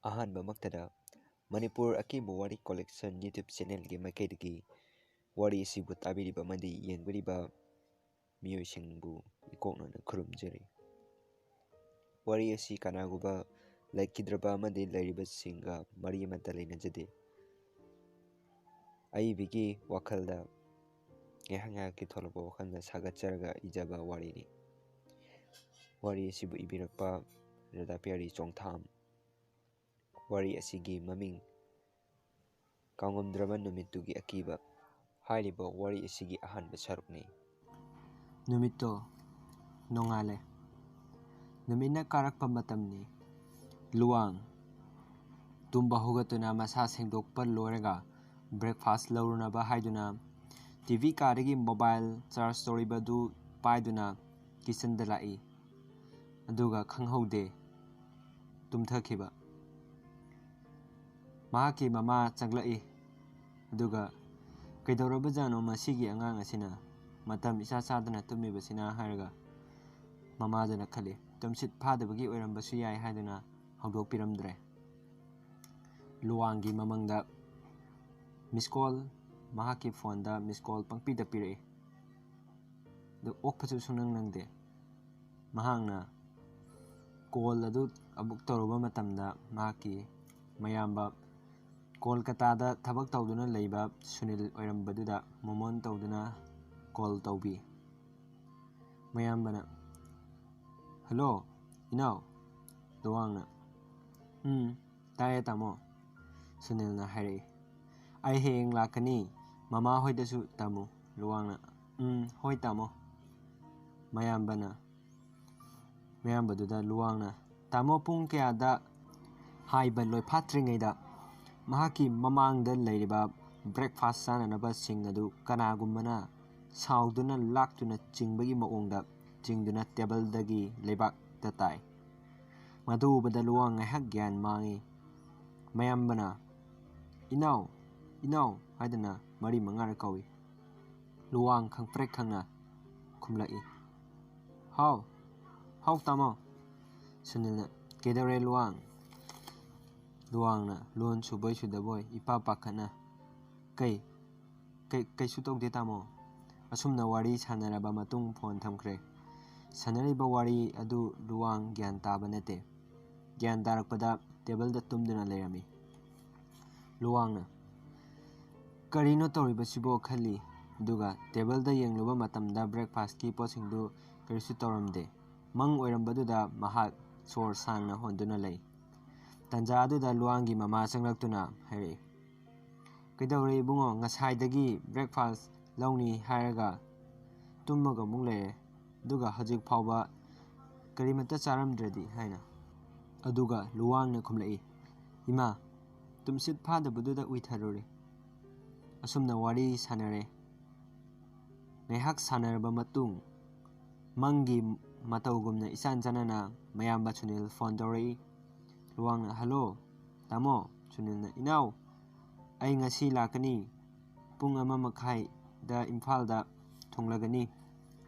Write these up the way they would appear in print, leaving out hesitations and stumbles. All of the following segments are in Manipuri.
ꯑꯍꯥꯟꯕꯃꯛꯇꯗ ꯃꯅꯤꯄꯨꯔ ꯑꯀꯤꯕ ꯋꯥꯔꯤ ꯀꯣꯂꯦꯛꯁꯟ ꯌꯨꯇ꯭ꯌꯨꯕ ꯆꯦꯅꯦꯜꯒꯤ ꯃꯥꯏꯀꯩꯗꯒꯤ ꯋꯥꯔꯤ ꯑꯁꯤꯕꯨ ꯇꯥꯕꯤꯔꯤꯕ ꯑꯃꯗꯤ ꯌꯦꯡꯕꯤꯔꯤꯕ ꯃꯤꯑꯣꯏꯁꯤꯡꯕꯨ ꯏꯀꯣꯛꯅꯅ ꯈꯨꯔꯨꯝꯖꯔꯤ꯫ ꯋꯥꯔꯤ ꯑꯁꯤ ꯀꯅꯥꯒꯨꯝꯕ ꯂꯩꯈꯤꯗ꯭ꯔꯕ ꯑꯃꯗꯤ ꯂꯩꯔꯤꯕꯁꯤꯡꯒ ꯃꯔꯤ ꯑꯃꯠꯇ ꯂꯩꯅꯖꯗꯦ꯫ ꯑꯏꯕꯤꯒꯤ ꯋꯥꯈꯜꯗ ꯉꯥꯏꯍꯥꯛꯀꯤ ꯊꯣꯛꯂꯛꯄ ꯋꯥꯈꯜꯗ ꯁꯥꯒꯠꯆꯔꯒ ꯏꯖꯕ ꯋꯥꯔꯤꯅꯤ꯫ ꯋꯥꯔꯤ ꯑꯁꯤꯕꯨ ꯏꯕꯤꯔꯛꯄ ꯔꯥꯙꯥꯄꯤꯌꯥꯔꯤ ꯆꯣꯡꯊꯥꯝ꯫ ꯋꯥꯔꯤ ꯑꯁꯤꯒꯤ ꯃꯃꯤꯡ ꯀꯥꯎꯉꯝꯗ꯭ꯔꯕ ꯅꯨꯃꯤꯠꯇꯨꯒꯤ ꯑꯀꯤꯕ꯫ ꯍꯥꯏꯔꯤꯕ ꯋꯥꯔꯤ ꯑꯁꯤꯒꯤ ꯑꯍꯥꯟꯕ ꯁꯔꯨꯛꯅꯤ꯫ ꯅꯨꯃꯤꯠꯇꯣ ꯅꯣꯡꯉꯥꯜꯂꯦ꯫ ꯅꯨꯃꯤꯠꯅ ꯀꯥꯔꯛꯄ ꯃꯇꯝꯅꯤ꯫ ꯂꯨꯋꯥꯡ ꯇꯨꯝꯕ ꯍꯧꯒꯠꯇꯨꯅ ꯃꯁꯥ ꯁꯦꯡꯗꯣꯛꯄ ꯂꯣꯏꯔꯒ ꯕ꯭ꯔꯦꯛꯐꯥꯁꯠ ꯂꯧꯔꯨꯅꯕ ꯍꯥꯏꯗꯨꯅ ꯇꯤꯚꯤ ꯀꯥꯗꯒꯤ ꯃꯣꯕꯥꯏꯜ ꯆꯥꯔꯖ ꯇꯧꯔꯤꯕꯗꯨ ꯄꯥꯏꯗꯨꯅ ꯀꯤꯆꯟꯗ ꯂꯥꯛꯏ꯫ ꯑꯗꯨꯒ ꯈꯪꯍꯧꯗꯦ ꯇꯨꯝꯊꯈꯤꯕ꯫ ꯃꯍꯥꯛꯀꯤ ꯃꯃꯥ ꯆꯪꯂꯛꯏ꯫ ꯑꯗꯨꯒ ꯀꯩꯗꯧꯔꯕꯖꯥꯠꯅꯣ ꯃꯁꯤꯒꯤ ꯑꯉꯥꯡ ꯑꯁꯤꯅ ꯃꯇꯝ ꯏꯆꯥ ꯆꯥꯗꯅ ꯇꯨꯝꯃꯤꯕꯁꯤꯅ ꯍꯥꯏꯔꯒ ꯃꯃꯥꯗꯨꯅ ꯈꯜꯂꯤ꯫ ꯇꯨꯝꯁꯤꯠ ꯐꯥꯗꯕꯒꯤ ꯑꯣꯏꯔꯝꯕꯁꯨ ꯌꯥꯏ ꯍꯥꯏꯗꯨꯅ ꯍꯧꯗꯣꯛꯄꯤꯔꯝꯗ꯭ꯔꯦ꯫ ꯂꯨꯋꯥꯡꯒꯤ ꯃꯃꯪꯗ ꯃꯤꯁꯀꯣꯜ ꯃꯍꯥꯛꯀꯤ ꯐꯣꯟꯗ ꯃꯤꯁꯀꯣꯜ ꯄꯪꯄꯤꯗ ꯄꯤꯔꯛꯏ꯫ ꯑꯗꯨ ꯑꯣꯛꯄꯁꯨ ꯁꯨꯡꯅꯪ ꯅꯪꯗꯦ꯫ ꯃꯍꯥꯛꯅ ꯀꯣꯜ ꯑꯗꯨ ꯑꯃꯨꯛ ꯇꯧꯔꯨꯕ ꯃꯇꯝꯗ ꯃꯍꯥꯛꯀꯤ ꯃꯌꯥꯝꯕ ꯀꯣꯜꯀꯇꯥꯗ ꯊꯕꯛ ꯇꯧꯗꯨꯅ ꯂꯩꯕ ꯁꯨꯅꯤꯜ ꯑꯣꯏꯔꯝꯕꯗꯨꯗ ꯃꯣꯃꯣꯟ ꯇꯧꯗꯨꯅ ꯀꯣꯜ ꯇꯧꯕꯤ꯫ ꯃꯌꯥꯝꯕꯅ "ꯍꯜꯂꯣ ꯏꯅꯥꯎ"꯫ ꯂꯨꯋꯥꯡꯅ ꯇꯥꯏꯌꯦ ꯇꯥꯃꯣ꯫ ꯁꯨꯅꯤꯜꯅ ꯍꯥꯏꯔꯛꯏ꯫ "ꯑꯩ ꯍꯌꯦꯡ ꯂꯥꯛꯀꯅꯤ ꯃꯃꯥ ꯍꯣꯏꯗꯁꯨ ꯇꯝꯃꯨ"꯫ ꯂꯨꯋꯥꯡꯅ ꯍꯣꯏ ꯇꯥꯃꯣ꯫ ꯃꯌꯥꯝꯕꯗꯨꯗ ꯂꯨꯋꯥꯡꯅ ꯇꯥꯃꯣ ꯄꯨꯡ ꯀꯌꯥꯗ ꯍꯥꯏꯕ ꯂꯣꯏꯐꯥꯠꯇ꯭ꯔꯤꯉꯩꯗ ꯃꯍꯥꯛꯀꯤ ꯃꯃꯥꯡꯗ ꯂꯩꯔꯤꯕ ꯕ꯭ꯔꯦꯛꯐꯥꯁꯠ ꯆꯥꯅꯅꯕꯁꯤꯡ ꯑꯗꯨ ꯀꯅꯥꯒꯨꯝꯕꯅ ꯁꯥꯎꯗꯨꯅ ꯂꯥꯛꯇꯨꯅ ꯆꯤꯡꯕꯒꯤ ꯃꯑꯣꯡꯗ ꯆꯤꯡꯗꯨꯅ ꯇꯦꯕꯜꯗꯒꯤ ꯂꯩꯕꯥꯛꯇ ꯇꯥꯏ꯫ ꯃꯗꯨ ꯎꯕꯗ ꯂꯨꯋꯥꯡ ꯉꯥꯏꯍꯥꯛ ꯒ꯭ꯌꯥꯟ ꯃꯥꯡꯏ꯫ ꯃꯌꯥꯝꯕꯅ "ꯏꯅꯥꯎ ꯏꯅꯥꯎ" ꯍꯥꯏꯗꯨꯅ 3-4ꯔꯛ ꯀꯧꯏ꯫ ꯂꯨꯋꯥꯡ ꯈꯪꯄ꯭ꯔꯦꯛ ꯈꯪꯅ ꯈꯨꯝꯂꯛꯏ꯫ "ꯍꯥꯎ ꯍꯥꯎ ꯇꯥꯃꯣ"꯫ ꯁꯨꯅꯤꯜꯅ "ꯀꯩꯗꯧꯔꯦ ꯂꯨꯋꯥꯡ"꯫ ꯂꯨꯋꯥꯡꯅ ꯂꯣꯟ ꯁꯨꯕꯣꯏ ꯁꯨꯗꯕꯣꯏ ꯏꯄꯥ ꯄꯥꯈꯠꯅ "ꯀꯩꯁꯨ ꯇꯧꯗꯦ ꯇꯥꯃꯣ"꯫ ꯑꯁꯨꯝꯅ ꯋꯥꯔꯤ ꯁꯥꯟꯅꯔꯕ ꯃꯇꯨꯡ ꯐꯣꯟ ꯊꯝꯈ꯭ꯔꯦ꯫ ꯁꯥꯟꯅꯔꯤꯕ ꯋꯥꯔꯤ ꯑꯗꯨ ꯂꯨꯋꯥꯡ ꯒ꯭ꯌꯥꯟ ꯇꯥꯕ ꯅꯠꯇꯦ꯫ ꯒ꯭ꯌꯥꯟ ꯇꯥꯔꯛꯄꯗ ꯇꯦꯕꯜꯗ ꯇꯨꯝꯗꯨꯅ ꯂꯩꯔꯝꯃꯤ꯫ ꯂꯨꯋꯥꯡꯅ "ꯀꯔꯤꯅꯣ ꯇꯧꯔꯤꯕꯁꯤꯕꯣ" ꯈꯜꯂꯤ꯫ ꯑꯗꯨꯒ ꯇꯦꯕꯜꯗ ꯌꯦꯡꯂꯨꯕ ꯃꯇꯝꯗ ꯕ꯭ꯔꯦꯛꯐꯥꯁꯠꯀꯤ ꯄꯣꯠꯁꯤꯡꯗꯨ ꯀꯔꯤꯁꯨ ꯇꯧꯔꯝꯗꯦ꯫ ꯃꯪ ꯑꯣꯏꯔꯝꯕꯗꯨꯗ ꯃꯍꯥꯛ ꯁꯣꯔ ꯁꯥꯡꯅ ꯍꯣꯟꯗꯨꯅ ꯂꯩ꯫ ꯇꯥꯟꯖꯥ ꯑꯗꯨꯗ ꯂꯨꯋꯥꯡꯒꯤ ꯃꯃꯥ ꯆꯪꯂꯛꯇꯨꯅ ꯍꯥꯏꯔꯛꯏ꯫ "ꯀꯩꯗꯧꯔꯦ ꯏꯕꯨꯡꯉꯣ ꯉꯁꯥꯏꯗꯒꯤ ꯕ꯭ꯔꯦꯛꯐꯥꯁꯠ ꯂꯧꯅꯤ ꯍꯥꯏꯔꯒ ꯇꯨꯝꯃꯒ ꯑꯃꯨꯛ ꯂꯩꯔꯦ ꯑꯗꯨꯒ ꯍꯧꯖꯤꯛ ꯐꯥꯎꯕ ꯀꯔꯤꯃꯠꯇ ꯆꯥꯔꯝꯗ꯭ꯔꯗꯤ" ꯍꯥꯏꯅ꯫ ꯑꯗꯨꯒ ꯂꯨꯋꯥꯡꯅ ꯈꯨꯝꯂꯛꯏ꯫ "ꯏꯃꯥ ꯇꯨꯝꯁꯤꯠ ꯐꯥꯗꯕꯗꯨꯗ ꯎꯏꯊꯔꯨꯔꯦ"꯫ ꯑꯁꯨꯝꯅ ꯋꯥꯔꯤ ꯁꯥꯟꯅꯔꯦ꯫ ꯉꯥꯏꯍꯥꯛ ꯁꯥꯟꯅꯔꯕ ꯃꯇꯨꯡ ꯃꯪꯒꯤ ꯃꯇꯧꯒꯨꯝꯅ ꯏꯆꯥꯟ ꯆꯥꯟꯅꯅ ꯃꯌꯥꯝꯕ ꯁꯨꯅꯤꯜ ꯐꯣꯟ ꯇꯧꯔꯛꯏ꯫ ꯂꯨꯋꯥꯡꯅ "ꯍꯜꯂꯣ ꯇꯥꯃꯣ"꯫ ꯁꯨꯅꯤꯜꯅ "ꯏꯅꯥꯎ ꯑꯩ ꯉꯁꯤ ꯂꯥꯛꯀꯅꯤ ꯄꯨꯡ 1:30ꯗ ꯏꯝꯐꯥꯜꯗ ꯊꯨꯡꯂꯒꯅꯤ"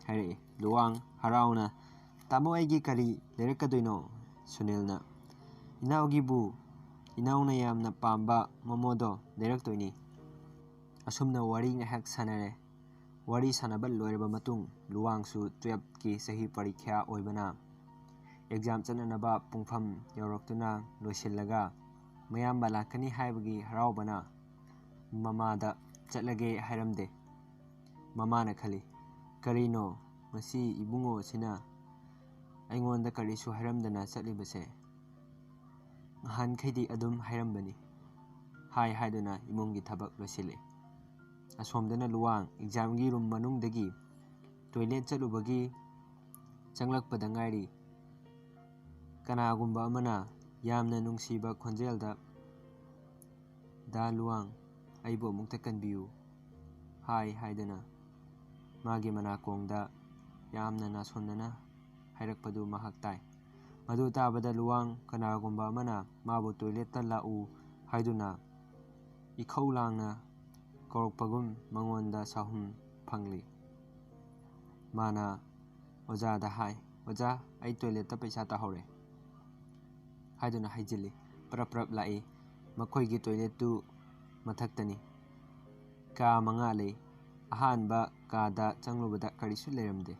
ꯍꯥꯏꯔꯛꯏ꯫ ꯂꯨꯋꯥꯡ ꯍꯔꯥꯎꯅ "ꯇꯥꯃꯣ ꯑꯩꯒꯤ ꯀꯔꯤ ꯂꯩꯔꯛꯀꯗꯣꯏꯅꯣ"꯫ ꯁꯨꯅꯤꯜꯅ "ꯏꯅꯥꯎꯒꯤꯕꯨ ꯏꯅꯥꯎꯅ ꯌꯥꯝꯅ ꯄꯥꯝꯕ ꯃꯣꯃꯣꯗꯣ ꯂꯩꯔꯛꯇꯣꯏꯅꯤ"꯫ ꯑꯁꯨꯝꯅ ꯋꯥꯔꯤ ꯉꯥꯏꯍꯥꯛ ꯁꯥꯟꯅꯔꯦ꯫ ꯋꯥꯔꯤ ꯁꯥꯟꯅꯕ ꯂꯣꯏꯔꯕ ꯃꯇꯨꯡ ꯂꯨꯋꯥꯡꯁꯨ 12ꯀꯤ ꯆꯍꯤ ꯄꯔꯤꯈ꯭ꯌꯥ ꯑꯣꯏꯕꯅ ꯑꯦꯛꯖꯥꯝ ꯆꯠꯅꯅꯕ ꯄꯨꯡꯐꯝ ꯌꯧꯔꯛꯇꯨꯅ ꯂꯣꯏꯁꯤꯜꯂꯒ ꯃꯌꯥꯝꯕ ꯂꯥꯛꯀꯅꯤ ꯍꯥꯏꯕꯒꯤ ꯍꯔꯥꯎꯕꯅ ꯃꯃꯥꯗ ꯆꯠꯂꯒꯦ ꯍꯥꯏꯔꯝꯗꯦ꯫ ꯃꯃꯥꯅ ꯈꯜꯂꯤ "ꯀꯔꯤꯅꯣ ꯉꯁꯤ ꯏꯕꯨꯡꯉꯣꯁꯤꯅ ꯑꯩꯉꯣꯟꯗ ꯀꯔꯤꯁꯨ ꯍꯥꯏꯔꯝꯗꯅ ꯆꯠꯂꯤꯕꯁꯦ? ꯅꯍꯥꯟꯈꯩꯗꯤ ꯑꯗꯨꯝ ꯍꯥꯏꯔꯝꯕꯅꯤ" ꯍꯥꯏꯗꯨꯅ ꯏꯃꯨꯡꯒꯤ ꯊꯕꯛ ꯂꯣꯏꯁꯤꯜꯂꯤ꯫ ꯑꯁꯣꯝꯗꯅ ꯂꯨꯋꯥꯡ ꯑꯦꯛꯖꯥꯝꯒꯤ ꯔꯨꯝ ꯃꯅꯨꯡꯗꯒꯤ ꯇꯣꯏꯂꯦꯠ ꯆꯠꯂꯨꯕꯒꯤ ꯆꯪꯂꯛꯄꯗ ꯉꯥꯏꯔꯤ꯫ ꯀꯅꯥꯒꯨꯝꯕ ꯑꯃꯅ ꯌꯥꯝꯅ ꯅꯨꯡꯁꯤꯕ ꯈꯣꯟꯖꯦꯜꯗ "ꯗꯥ ꯂꯨꯋꯥꯡ ꯑꯩꯕꯨ ꯑꯃꯨꯛꯇ ꯀꯟꯕꯤꯌꯨ" ꯍꯥꯏꯗꯨꯅ ꯃꯥꯒꯤ ꯃꯅꯥꯀꯣꯡꯗ ꯌꯥꯝꯅ ꯅꯥꯁꯣꯟꯅꯅ ꯍꯥꯏꯔꯛꯄꯗꯨ ꯃꯍꯥꯛ ꯇꯥꯏ꯫ ꯃꯗꯨ ꯇꯥꯕꯗ ꯂꯨꯋꯥꯡ ꯀꯅꯥꯒꯨꯝꯕ ꯑꯃꯅ ꯃꯥꯕꯨ ꯇꯣꯏꯂꯦꯠꯇ ꯂꯥꯛꯎ ꯍꯥꯏꯗꯨꯅ ꯏꯈꯧ ꯂꯥꯡꯅ ꯀꯧꯔꯛꯄꯒꯨꯝ ꯃꯉꯣꯟꯗ ꯁꯥꯍꯨꯝ ꯐꯪꯂꯤ꯫ ꯃꯥꯅ ꯑꯣꯖꯥꯗ ꯍꯥꯏ "ꯑꯣꯖꯥ ꯑꯩ ꯇꯣꯏꯂꯦꯠꯇ ꯄꯩꯁꯥ ꯇꯥꯍꯧꯔꯦ" ꯍꯥꯏꯗꯨꯅ ꯍꯥꯏꯖꯤꯜꯂꯤ꯫ ꯄ꯭ꯔꯞ ꯂꯥꯛꯏ꯫ ꯃꯈꯣꯏꯒꯤ ꯇꯣꯏꯂꯦꯠꯇꯨ ꯃꯊꯛꯇꯅꯤ꯫ ꯀꯥ 5 ꯂꯩ꯫ ꯑꯍꯥꯟꯕ ꯀꯥꯗ ꯆꯪꯂꯨꯕꯗ ꯀꯔꯤꯁꯨ ꯂꯩꯔꯝꯗꯦ꯫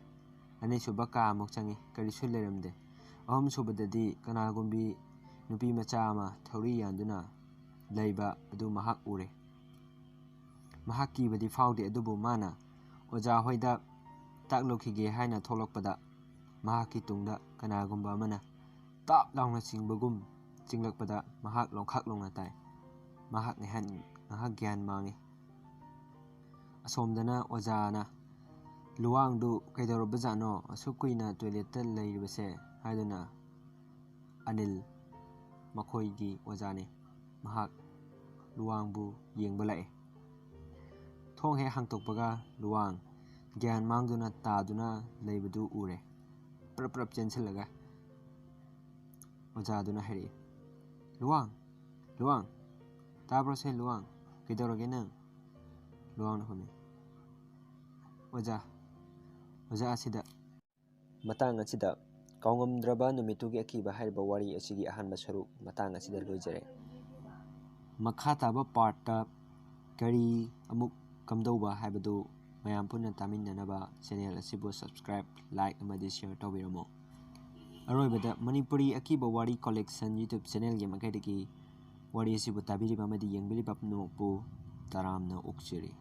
ꯑꯅꯤꯁꯨꯕ ꯀꯥ ꯑꯃꯨꯛ ꯆꯪꯏ, ꯀꯔꯤꯁꯨ ꯂꯩꯔꯝꯗꯦ꯫ ꯑꯍꯨꯝꯁꯨꯕꯗꯗꯤ ꯀꯅꯥꯒꯨꯝꯕꯤ ꯅꯨꯄꯤ ꯃꯆꯥ ꯑꯃ ꯊꯧꯔꯤ ꯌꯥꯟꯗꯨꯅ ꯂꯩꯕ ꯑꯗꯨ ꯃꯍꯥꯛ ꯎꯔꯦ꯫ ꯃꯍꯥꯛ ꯀꯤꯕꯗꯤ ꯐꯥꯎꯗꯦ, ꯑꯗꯨꯕꯨ ꯃꯥꯅ ꯑꯣꯖꯥ ꯍꯣꯏꯗ ꯇꯥꯛꯂꯨꯈꯤꯒꯦ ꯍꯥꯏꯅ ꯊꯣꯛꯂꯛꯄꯗ ꯃꯍꯥꯛꯀꯤ ꯇꯨꯡꯗ ꯀꯅꯥꯒꯨꯝꯕ ꯑꯃꯅ ꯇꯥꯞ ꯂꯥꯎꯅ ꯆꯤꯡꯕꯒꯨꯝ ꯆꯤꯡꯂꯛꯄꯗ ꯃꯍꯥꯛ ꯂꯣꯡꯈꯥꯛ-ꯂꯣꯡꯅ ꯇꯥꯏ꯫ ꯃꯍꯥꯛ ꯉꯥꯏꯍꯥꯛ ꯒ꯭ꯌꯥꯟ ꯃꯥꯡꯏ꯫ ꯑꯁꯣꯝꯗꯅ ꯑꯣꯖꯥꯅ "ꯂꯨꯋꯥꯡꯗꯨ ꯀꯩꯗꯧꯔꯕꯖꯥꯠꯅꯣ ꯑꯁꯨꯛ ꯀꯨꯏꯅ ꯇꯣꯏꯂꯦꯠꯇ ꯂꯩꯔꯤꯕꯁꯦ" ꯍꯥꯏꯗꯨꯅ ꯑꯅꯤꯜ, ꯃꯈꯣꯏꯒꯤ ꯑꯣꯖꯥꯅꯤ, ꯃꯍꯥꯛ ꯂꯨꯋꯥꯡꯕꯨ ꯌꯦꯡꯕ ꯂꯥꯛꯏ꯫ ꯊꯣꯡ ꯍꯦꯛ ꯍꯥꯡꯇꯣꯛꯄꯒ ꯂꯨꯋꯥꯡ ꯒ꯭ꯌꯥꯟ ꯃꯥꯡꯗꯨꯅ ꯇꯥꯗꯨꯅ ꯂꯩꯕꯗꯨ ꯎꯔꯦ꯫ ꯄ꯭ꯔꯞ ꯆꯦꯟꯁꯤꯜꯂꯒ ꯑꯣꯖꯥꯗꯨꯅ ꯍꯥꯏꯔꯛꯏ, "ꯂꯨꯋꯥꯡ, ꯂꯨꯋꯥꯡ, ꯇꯥꯕ꯭ꯔꯣꯁꯦ ꯂꯨꯋꯥꯡ, ꯀꯩꯗꯧꯔꯒꯦ ꯅꯪ?" ꯂꯨꯋꯥꯡꯅ ꯈꯨꯝꯃꯤ, "ꯑꯣꯖꯥ ꯑꯁꯤꯗ ꯃꯇꯥꯡ ꯑꯁꯤꯗ ꯀꯥꯎꯉꯝꯗ꯭ꯔꯕ ꯅꯨꯃꯤꯠꯇꯨꯒꯤ ꯑꯀꯤꯕ ꯍꯥꯏꯔꯤꯕ ꯋꯥꯔꯤ ꯑꯁꯤꯒꯤ ꯑꯍꯥꯟꯕ ꯁꯔꯨꯛ ꯃꯇꯥꯡ ꯑꯁꯤꯗ ꯂꯣꯏꯖꯔꯦ꯫ ꯃꯈꯥ ꯇꯥꯕ ꯄꯥꯔꯠꯇ ꯀꯔꯤ ꯑꯃꯨꯛ ꯀꯝꯗꯧꯕ ꯍꯥꯏꯕꯗꯨ ꯃꯌꯥꯝ ꯄꯨꯟꯅ ꯇꯥꯃꯤꯟꯅꯅꯕ ꯆꯦꯅꯦꯜ ꯑꯁꯤꯕꯨ ꯁꯕꯁꯀ꯭ꯔꯥꯏꯕ, ꯂꯥꯏꯛ ꯑꯃꯗꯤ ꯁꯦꯌꯔ ꯇꯧꯕꯤꯔꯝꯃꯨ꯫ ꯑꯔꯣꯏꯕꯗ ꯃꯅꯤꯄꯨꯔꯤ ꯑꯀꯤꯕ ꯋꯥꯔꯤ ꯀꯣꯂꯦꯛꯁꯟ ꯌꯨꯇ꯭ꯌꯨꯕ ꯆꯦꯅꯦꯜꯒꯤ ꯃꯥꯏꯀꯩꯗꯒꯤ ꯋꯥꯔꯤ ꯑꯁꯤꯕꯨ ꯇꯥꯕꯤꯔꯤꯕ ꯑꯃꯗꯤ ꯌꯦꯡꯕꯤꯔꯤꯕ ꯄꯨꯝꯅꯃꯛꯄꯨ ꯇꯔꯥꯝꯅ ꯑꯣꯛꯆꯔꯤ꯫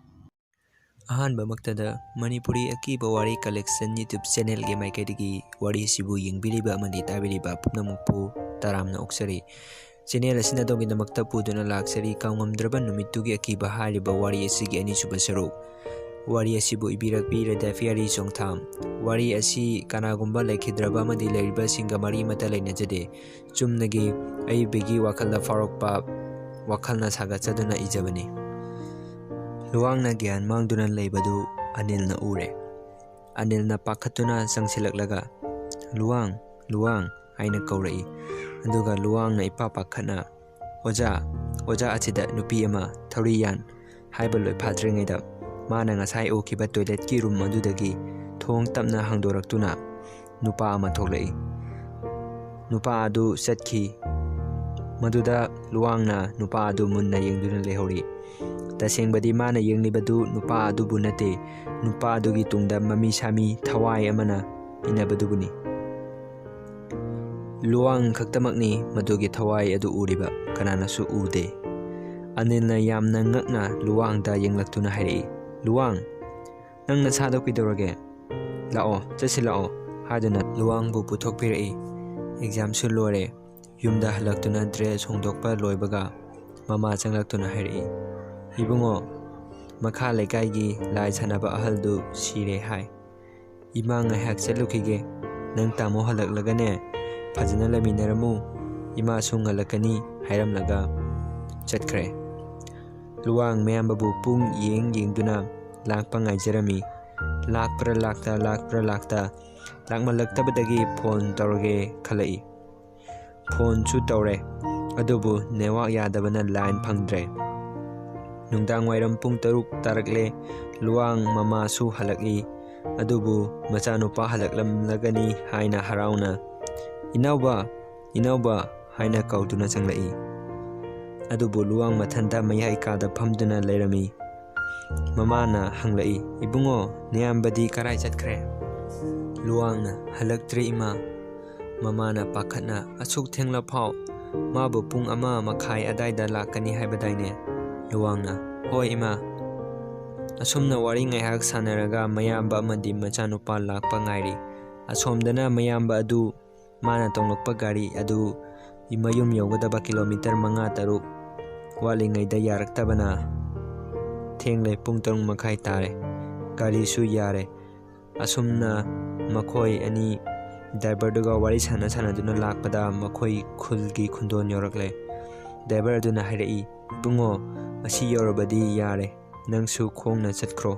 ꯑꯍꯥꯟꯕꯃꯛꯇꯗ ꯃꯅꯤꯄꯨꯔꯤ ꯑꯀꯤꯕ ꯋꯥꯔꯤ ꯀꯂꯦꯛꯁꯟ ꯌꯨꯇ꯭ꯌꯨꯕ ꯆꯦꯅꯦꯜꯒꯤ ꯃꯥꯏꯀꯩꯗꯒꯤ ꯋꯥꯔꯤ ꯑꯁꯤꯕꯨ ꯌꯦꯡꯕꯤꯔꯤꯕ ꯑꯃꯗꯤ ꯇꯥꯕꯤꯔꯤꯕ ꯄꯨꯝꯅꯃꯛꯄꯨ ꯇꯔꯥꯝꯅ ꯑꯣꯛꯆꯔꯤ꯫ ꯆꯦꯅꯦꯜ ꯑꯁꯤꯅ ꯑꯗꯣꯝꯒꯤꯗꯃꯛꯇ ꯄꯨꯗꯨꯅ ꯂꯥꯛꯆꯔꯤ ꯀꯥꯎꯉꯝꯗ꯭ꯔꯕ ꯅꯨꯃꯤꯠꯇꯨꯒꯤ ꯑꯀꯤꯕ ꯍꯥꯏꯔꯤꯕ ꯋꯥꯔꯤ ꯑꯁꯤꯒꯤ ꯑꯅꯤꯁꯨꯕ ꯁꯔꯨꯛ꯫ ꯋꯥꯔꯤ ꯑꯁꯤꯕꯨ ꯏꯕꯤꯔꯛꯄꯤ ꯔꯥꯙꯦꯐꯤꯌꯥꯔꯤ ꯆꯣꯡꯊꯥꯝ꯫ ꯋꯥꯔꯤ ꯑꯁꯤ ꯀꯅꯥꯒꯨꯝꯕ ꯂꯩꯈꯤꯗ꯭ꯔꯕ ꯑꯃꯗꯤ ꯂꯩꯔꯤꯕꯁꯤꯡꯒ ꯃꯔꯤ ꯑꯃꯠꯇ ꯂꯩꯅꯖꯗꯦ꯫ ꯆꯨꯝꯅꯒꯤ ꯑꯏꯕꯒꯤ ꯋꯥꯈꯜꯗ ꯐꯥꯎꯔꯛꯄ ꯋꯥꯈꯜꯅ ꯁꯥꯒꯠꯆꯗꯨꯅ ꯏꯖꯕꯅꯤ꯫ ꯂꯨꯋꯥꯡꯅ ꯒ꯭ꯌꯥꯟ ꯃꯥꯡꯗꯨꯅ ꯂꯩꯕꯗꯨ ꯑꯅꯤꯜꯅ ꯎꯔꯦ꯫ ꯑꯅꯤꯜꯅ ꯄꯥꯈꯠꯇꯨꯅ ꯆꯪꯁꯤꯜꯂꯛꯂꯒ "ꯂꯨꯋꯥꯡ, ꯂꯨꯋꯥꯡ" ꯍꯥꯏꯅ ꯀꯧꯔꯛꯏ꯫ ꯑꯗꯨꯒ ꯂꯨꯋꯥꯡꯅ ꯏꯄꯥ ꯄꯥꯈꯠꯅ "ꯑꯣꯖꯥ ꯑꯁꯤꯗ ꯅꯨꯄꯤ ꯑꯃ ꯊꯧꯔꯤ ꯌꯥꯟ" ꯍꯥꯏꯕ ꯂꯣꯏꯐꯥꯠꯇ꯭ꯔꯤꯉꯩꯗ ꯃꯥꯅ ꯉꯁꯥꯏ ꯎꯈꯤꯕ ꯇꯣꯏꯂꯦꯠꯀꯤ ꯔꯨꯝ ꯑꯗꯨꯗꯒꯤ ꯊꯣꯡ ꯇꯞꯅ ꯍꯥꯡꯗꯣꯔꯛꯇꯨꯅ ꯅꯨꯄꯥ ꯑꯃ ꯊꯣꯛꯂꯛꯏ꯫ ꯅꯨꯄꯥ ꯑꯗꯨ ꯆꯠꯈꯤ꯫ ꯃꯗꯨꯗ ꯂꯨꯋꯥꯡꯅ ꯅꯨꯄꯥ ꯑꯗꯨ ꯃꯨꯟꯅ ꯌꯦꯡꯗꯨꯅ ꯂꯩꯍꯧꯔꯤ꯫ ꯇꯁꯦꯡꯕꯗꯤ ꯃꯥꯅ ꯌꯦꯡꯂꯤꯕꯗꯨ ꯅꯨꯄꯥ ꯑꯗꯨꯕꯨ ꯅꯠꯇꯦ, ꯅꯨꯄꯥ ꯑꯗꯨꯒꯤ ꯇꯨꯡꯗ ꯃꯃꯤ ꯁꯥꯃꯤ ꯊꯋꯥꯏ ꯑꯃꯅ ꯏꯟꯅꯕꯗꯨꯕꯨꯅꯤ꯫ ꯂꯨꯋꯥꯡ ꯈꯛꯇꯃꯛꯅꯤ ꯃꯗꯨꯒꯤ ꯊꯋꯥꯏ ꯑꯗꯨ ꯎꯔꯤꯕ, ꯀꯅꯥꯅꯁꯨ ꯎꯗꯦ꯫ ꯑꯅꯤꯜꯅ ꯌꯥꯝꯅ ꯉꯛꯅ ꯂꯨꯋꯥꯡꯗ ꯌꯦꯡꯂꯛꯇꯨꯅ ꯍꯥꯏꯔꯛꯏ, "ꯂꯨꯋꯥꯡ, ꯅꯪ ꯅꯁꯥꯗꯣ ꯀꯩꯗꯧꯔꯒꯦ? ꯂꯥꯛꯑꯣ, ꯆꯠꯁꯤꯜꯂꯛꯑꯣ" ꯍꯥꯏꯗꯨꯅ ꯂꯨꯋꯥꯡꯕꯨ ꯄꯨꯊꯣꯛꯄꯤꯔꯛꯏ꯫ ꯑꯦꯛꯖꯥꯝꯁꯨ ꯂꯣꯏꯔꯦ꯫ ꯌꯨꯝꯗ ꯍꯜꯂꯛꯇꯨꯅ ꯗ꯭ꯔꯦꯁ ꯍꯣꯡꯗꯣꯛꯄ ꯂꯣꯏꯕꯒ ꯃꯃꯥ ꯆꯪꯂꯛꯇꯨꯅ ꯍꯥꯏꯔꯛꯏ, "ꯏꯕꯨꯡꯉꯣ, ꯃꯈꯥ ꯂꯩꯀꯥꯏꯒꯤ ꯂꯥꯏ ꯁꯥꯟꯅꯕ ꯑꯍꯜꯗꯨ ꯁꯤꯔꯦ ꯍꯥꯏ꯫ ꯏꯃꯥ ꯉꯥꯏꯍꯥꯛ ꯆꯠꯂꯨꯈꯤꯒꯦ, ꯅꯪ ꯇꯥꯃꯣ ꯍꯜꯂꯛꯂꯒꯅꯦ ꯐꯖꯅ ꯂꯩꯃꯤꯟꯅꯔꯝꯃꯨ, ꯏꯃꯥꯁꯨ ꯉꯜꯂꯛꯀꯅꯤ" ꯍꯥꯏꯔꯝꯂꯒ ꯆꯠꯈ꯭ꯔꯦ꯫ ꯂꯨꯋꯥꯡ ꯃꯌꯥꯝꯕꯕꯨ ꯄꯨꯡ ꯌꯦꯡꯗꯨꯅ ꯂꯥꯛꯄ ꯉꯥꯏꯖꯔꯝꯃꯤ꯫ ꯂꯥꯛꯄ꯭ꯔꯥ ꯂꯥꯛꯇ ꯂꯥꯛꯃꯜꯂꯛꯇꯕꯗꯒꯤ ꯐꯣꯟ ꯇꯧꯔꯒꯦ ꯈꯜꯂꯛꯏ꯫ ꯐꯣꯟꯁꯨ ꯇꯧꯔꯦ, ꯑꯗꯨꯕꯨ ꯅꯦꯠꯋꯥꯛ ꯌꯥꯗꯕꯅ ꯂꯥꯏꯟ ꯐꯪꯗ꯭ꯔꯦ꯫ ꯅꯨꯡꯗꯥꯡꯋꯥꯏꯔꯝ ꯄꯨꯡ 6 ꯇꯥꯔꯛꯂꯦ꯫ ꯂꯨꯋꯥꯡ ꯃꯃꯥꯁꯨ ꯍꯜꯂꯛꯏ꯫ ꯑꯗꯨꯕꯨ ꯃꯆꯥꯅꯨꯄꯥ ꯍꯜꯂꯛꯂꯝꯂꯒꯅꯤ ꯍꯥꯏꯅ ꯍꯔꯥꯎꯅ "ꯏꯅꯥꯎꯕ" ꯍꯥꯏꯅ ꯀꯧꯗꯨꯅ ꯆꯪꯂꯛꯏ꯫ ꯑꯗꯨꯕꯨ ꯂꯨꯋꯥꯡ ꯃꯊꯟꯇ ꯃꯌꯥꯏ ꯀꯥꯗ ꯐꯝꯗꯨꯅ ꯂꯩꯔꯝꯃꯤ꯫ ꯃꯃꯥꯅ ꯍꯪꯂꯛꯏ, "ꯏꯕꯨꯡꯉꯣ, ꯅꯌꯥꯝꯕꯗꯤ ꯀꯔꯥꯏ ꯆꯠꯈ꯭ꯔꯦ?" ꯂꯨꯋꯥꯡꯅ "ꯍꯜꯂꯛꯇ꯭ꯔꯤ ꯏꯃꯥ." ꯃꯃꯥꯅ ꯄꯥꯈꯠꯅ "ꯑꯁꯨꯛ ꯊꯦꯡꯂꯐꯥꯎ? ꯃꯥꯕꯨ ꯄꯨꯡ 1:30 ꯑꯗꯥꯏꯗ ꯂꯥꯛꯀꯅꯤ ꯍꯥꯏꯕꯗꯥꯏꯅꯦ?" ꯂꯨꯋꯥꯡꯅ "ꯍꯣꯏ ꯏꯃꯥ." ꯑꯁꯨꯝꯅ ꯋꯥꯔꯤ ꯉꯥꯏꯍꯥꯛ ꯁꯥꯟꯅꯔꯒ ꯃꯌꯥꯝꯕ ꯑꯃꯗꯤ ꯃꯆꯥꯅꯨꯄꯥ ꯂꯥꯛꯄ ꯉꯥꯏꯔꯤ꯫ ꯑꯁꯣꯝꯗꯅ ꯃꯌꯥꯝꯕ ꯑꯗꯨ ꯃꯥꯅ ꯇꯣꯡꯂꯛꯄ ꯒꯥꯔꯤ ꯑꯗꯨ ꯃꯌꯨꯝ ꯌꯧꯒꯗꯕ ꯀꯤꯂꯣꯃꯤꯇꯔ 5-6 ꯋꯥꯠꯂꯤꯉꯩꯗ ꯌꯥꯔꯛꯇꯕꯅ ꯊꯦꯡꯂꯦ, ꯄꯨꯡ 6:30 ꯇꯥꯔꯦ꯫ ꯒꯥꯔꯤꯁꯨ ꯌꯥꯔꯦ꯫ ꯑꯁꯨꯝꯅ ꯃꯈꯣꯏ ꯑꯅꯤ ꯗ꯭ꯔꯥꯏꯚꯔꯗꯨꯒ ꯋꯥꯔꯤ ꯁꯥꯟꯅꯗꯨꯅ ꯂꯥꯛꯄꯗ ꯃꯈꯣꯏ ꯈꯨꯜꯒꯤ ꯈꯨꯟꯗꯣꯟ ꯌꯧꯔꯛꯂꯦ꯫ ꯗ꯭ꯔꯥꯏꯚꯔ ꯑꯗꯨꯅ ꯍꯥꯏꯔꯛꯏ, "ꯏꯕꯨꯡꯉꯣ, ꯑꯁꯤ ꯌꯧꯔꯕꯗꯤ ꯌꯥꯔꯦ, ꯅꯪꯁꯨ ꯈꯣꯡꯅ ꯆꯠꯈ꯭ꯔꯣ,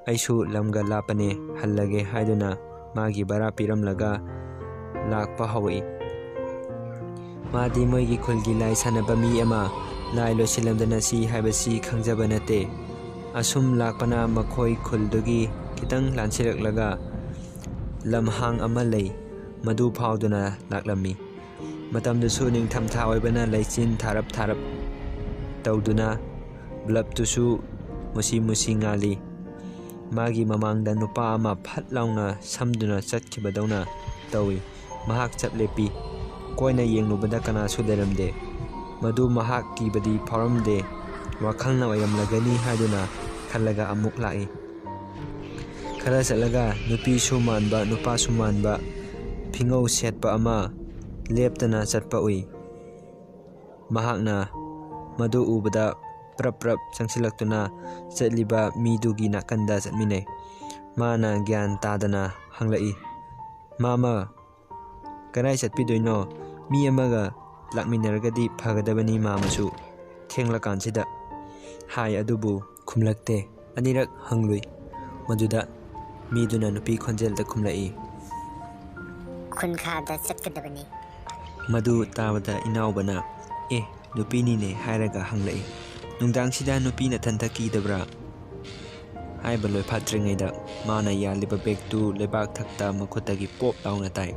ꯑꯩꯁꯨ ꯂꯝꯒ ꯂꯥꯞꯄꯅꯦ, ꯍꯜꯂꯒꯦ" ꯍꯥꯏꯗꯨꯅ ꯃꯥꯒꯤ ꯚꯔꯥ ꯄꯤꯔꯝꯂꯒ ꯂꯥꯛꯄ ꯍꯧꯔꯛꯏ꯫ ꯃꯥꯗꯤ ꯃꯣꯏꯒꯤ ꯈꯨꯜꯒꯤ ꯂꯥꯏ ꯁꯥꯟꯅꯕ ꯃꯤ ꯑꯃ, ꯂꯥꯏ ꯂꯣꯏꯁꯤꯜꯂꯝꯗꯅ ꯁꯤ ꯍꯥꯏꯕꯁꯤ ꯈꯪꯖꯕ ꯅꯠꯇꯦ꯫ ꯑꯁꯨꯝ ꯂꯥꯛꯄꯅ ꯃꯈꯣꯏ ꯈꯨꯜꯗꯨꯒꯤ ꯈꯤꯇꯪ ꯂꯥꯟꯁꯤꯜꯂꯛꯂꯒ ꯂꯝꯍꯥꯡ ꯑꯃ ꯂꯩ, ꯃꯗꯨ ꯐꯥꯎꯗꯨꯅ ꯂꯥꯛꯂꯝꯃꯤ꯫ Matamdusu ningthamtha oibana leichin tharap tawduna bulbtusu musi ngali. Magi mamangda nupa ama phat launa samduna chatkibadawna tawi. Mahak chaplepi koina yenglubada kanasu leramde. Madu mahak kibadi pharamde. Wakhalna oyamlagani haiduna khallaga amuk lai. Khara chalaga nupi su manba nupa su manba phingau setpa ama leptana chatpa ui. Mahakna madu ubada prap changsilaktuna chatliba midugi nakanda chatmine. Mana gyan tadana hanglai. Mama karai chatpidoino mi amaga lakminargadi phagadabani mamasu thenglakansida hai adubu khumlakte anirak hanglui. Maduda miduna nupi khonjelda khumlai. Khunkhada chatkadabani. Madu tabada inaubana nupini ne hairaga hanglai. Nungdangsida nupi na thanta kidabra. Haiba loi phatringaida mana yaliba bag tu lebak thakta makhutagi pop launa tai.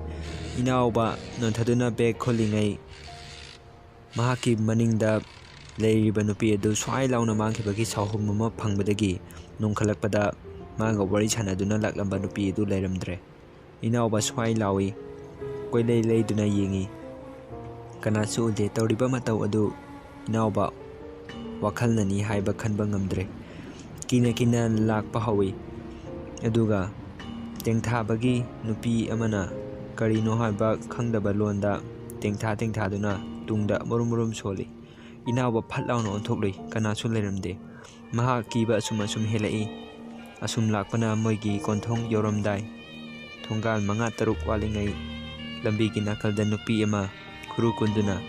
Inauba nonthaduna bag kholingai mahaki maningda leiriba nupi adu swai launa mangkhibagi sahum ama phangbadagi nongkhalakpada maga wari sanaduna laklamba nupi adu leiramdre. Inauba swai lawi koilei leiduna yengi. Kanasu ude tawriba matau adu inauba wakhalnani haiba khanba ngamdre. Kina lakpa hawi. Aduga tengthabagi nupi amana karino haiba khangdaba londa tengthaduna tungda murum soli. Inauba phatlauna onthoklui kanasu leiramde. Mahak kiba asum helai. Asum lakpana moigi konthong yoramdai. Thongal manga taruk walingai lambigi nakalda nupi ama khuru kunduna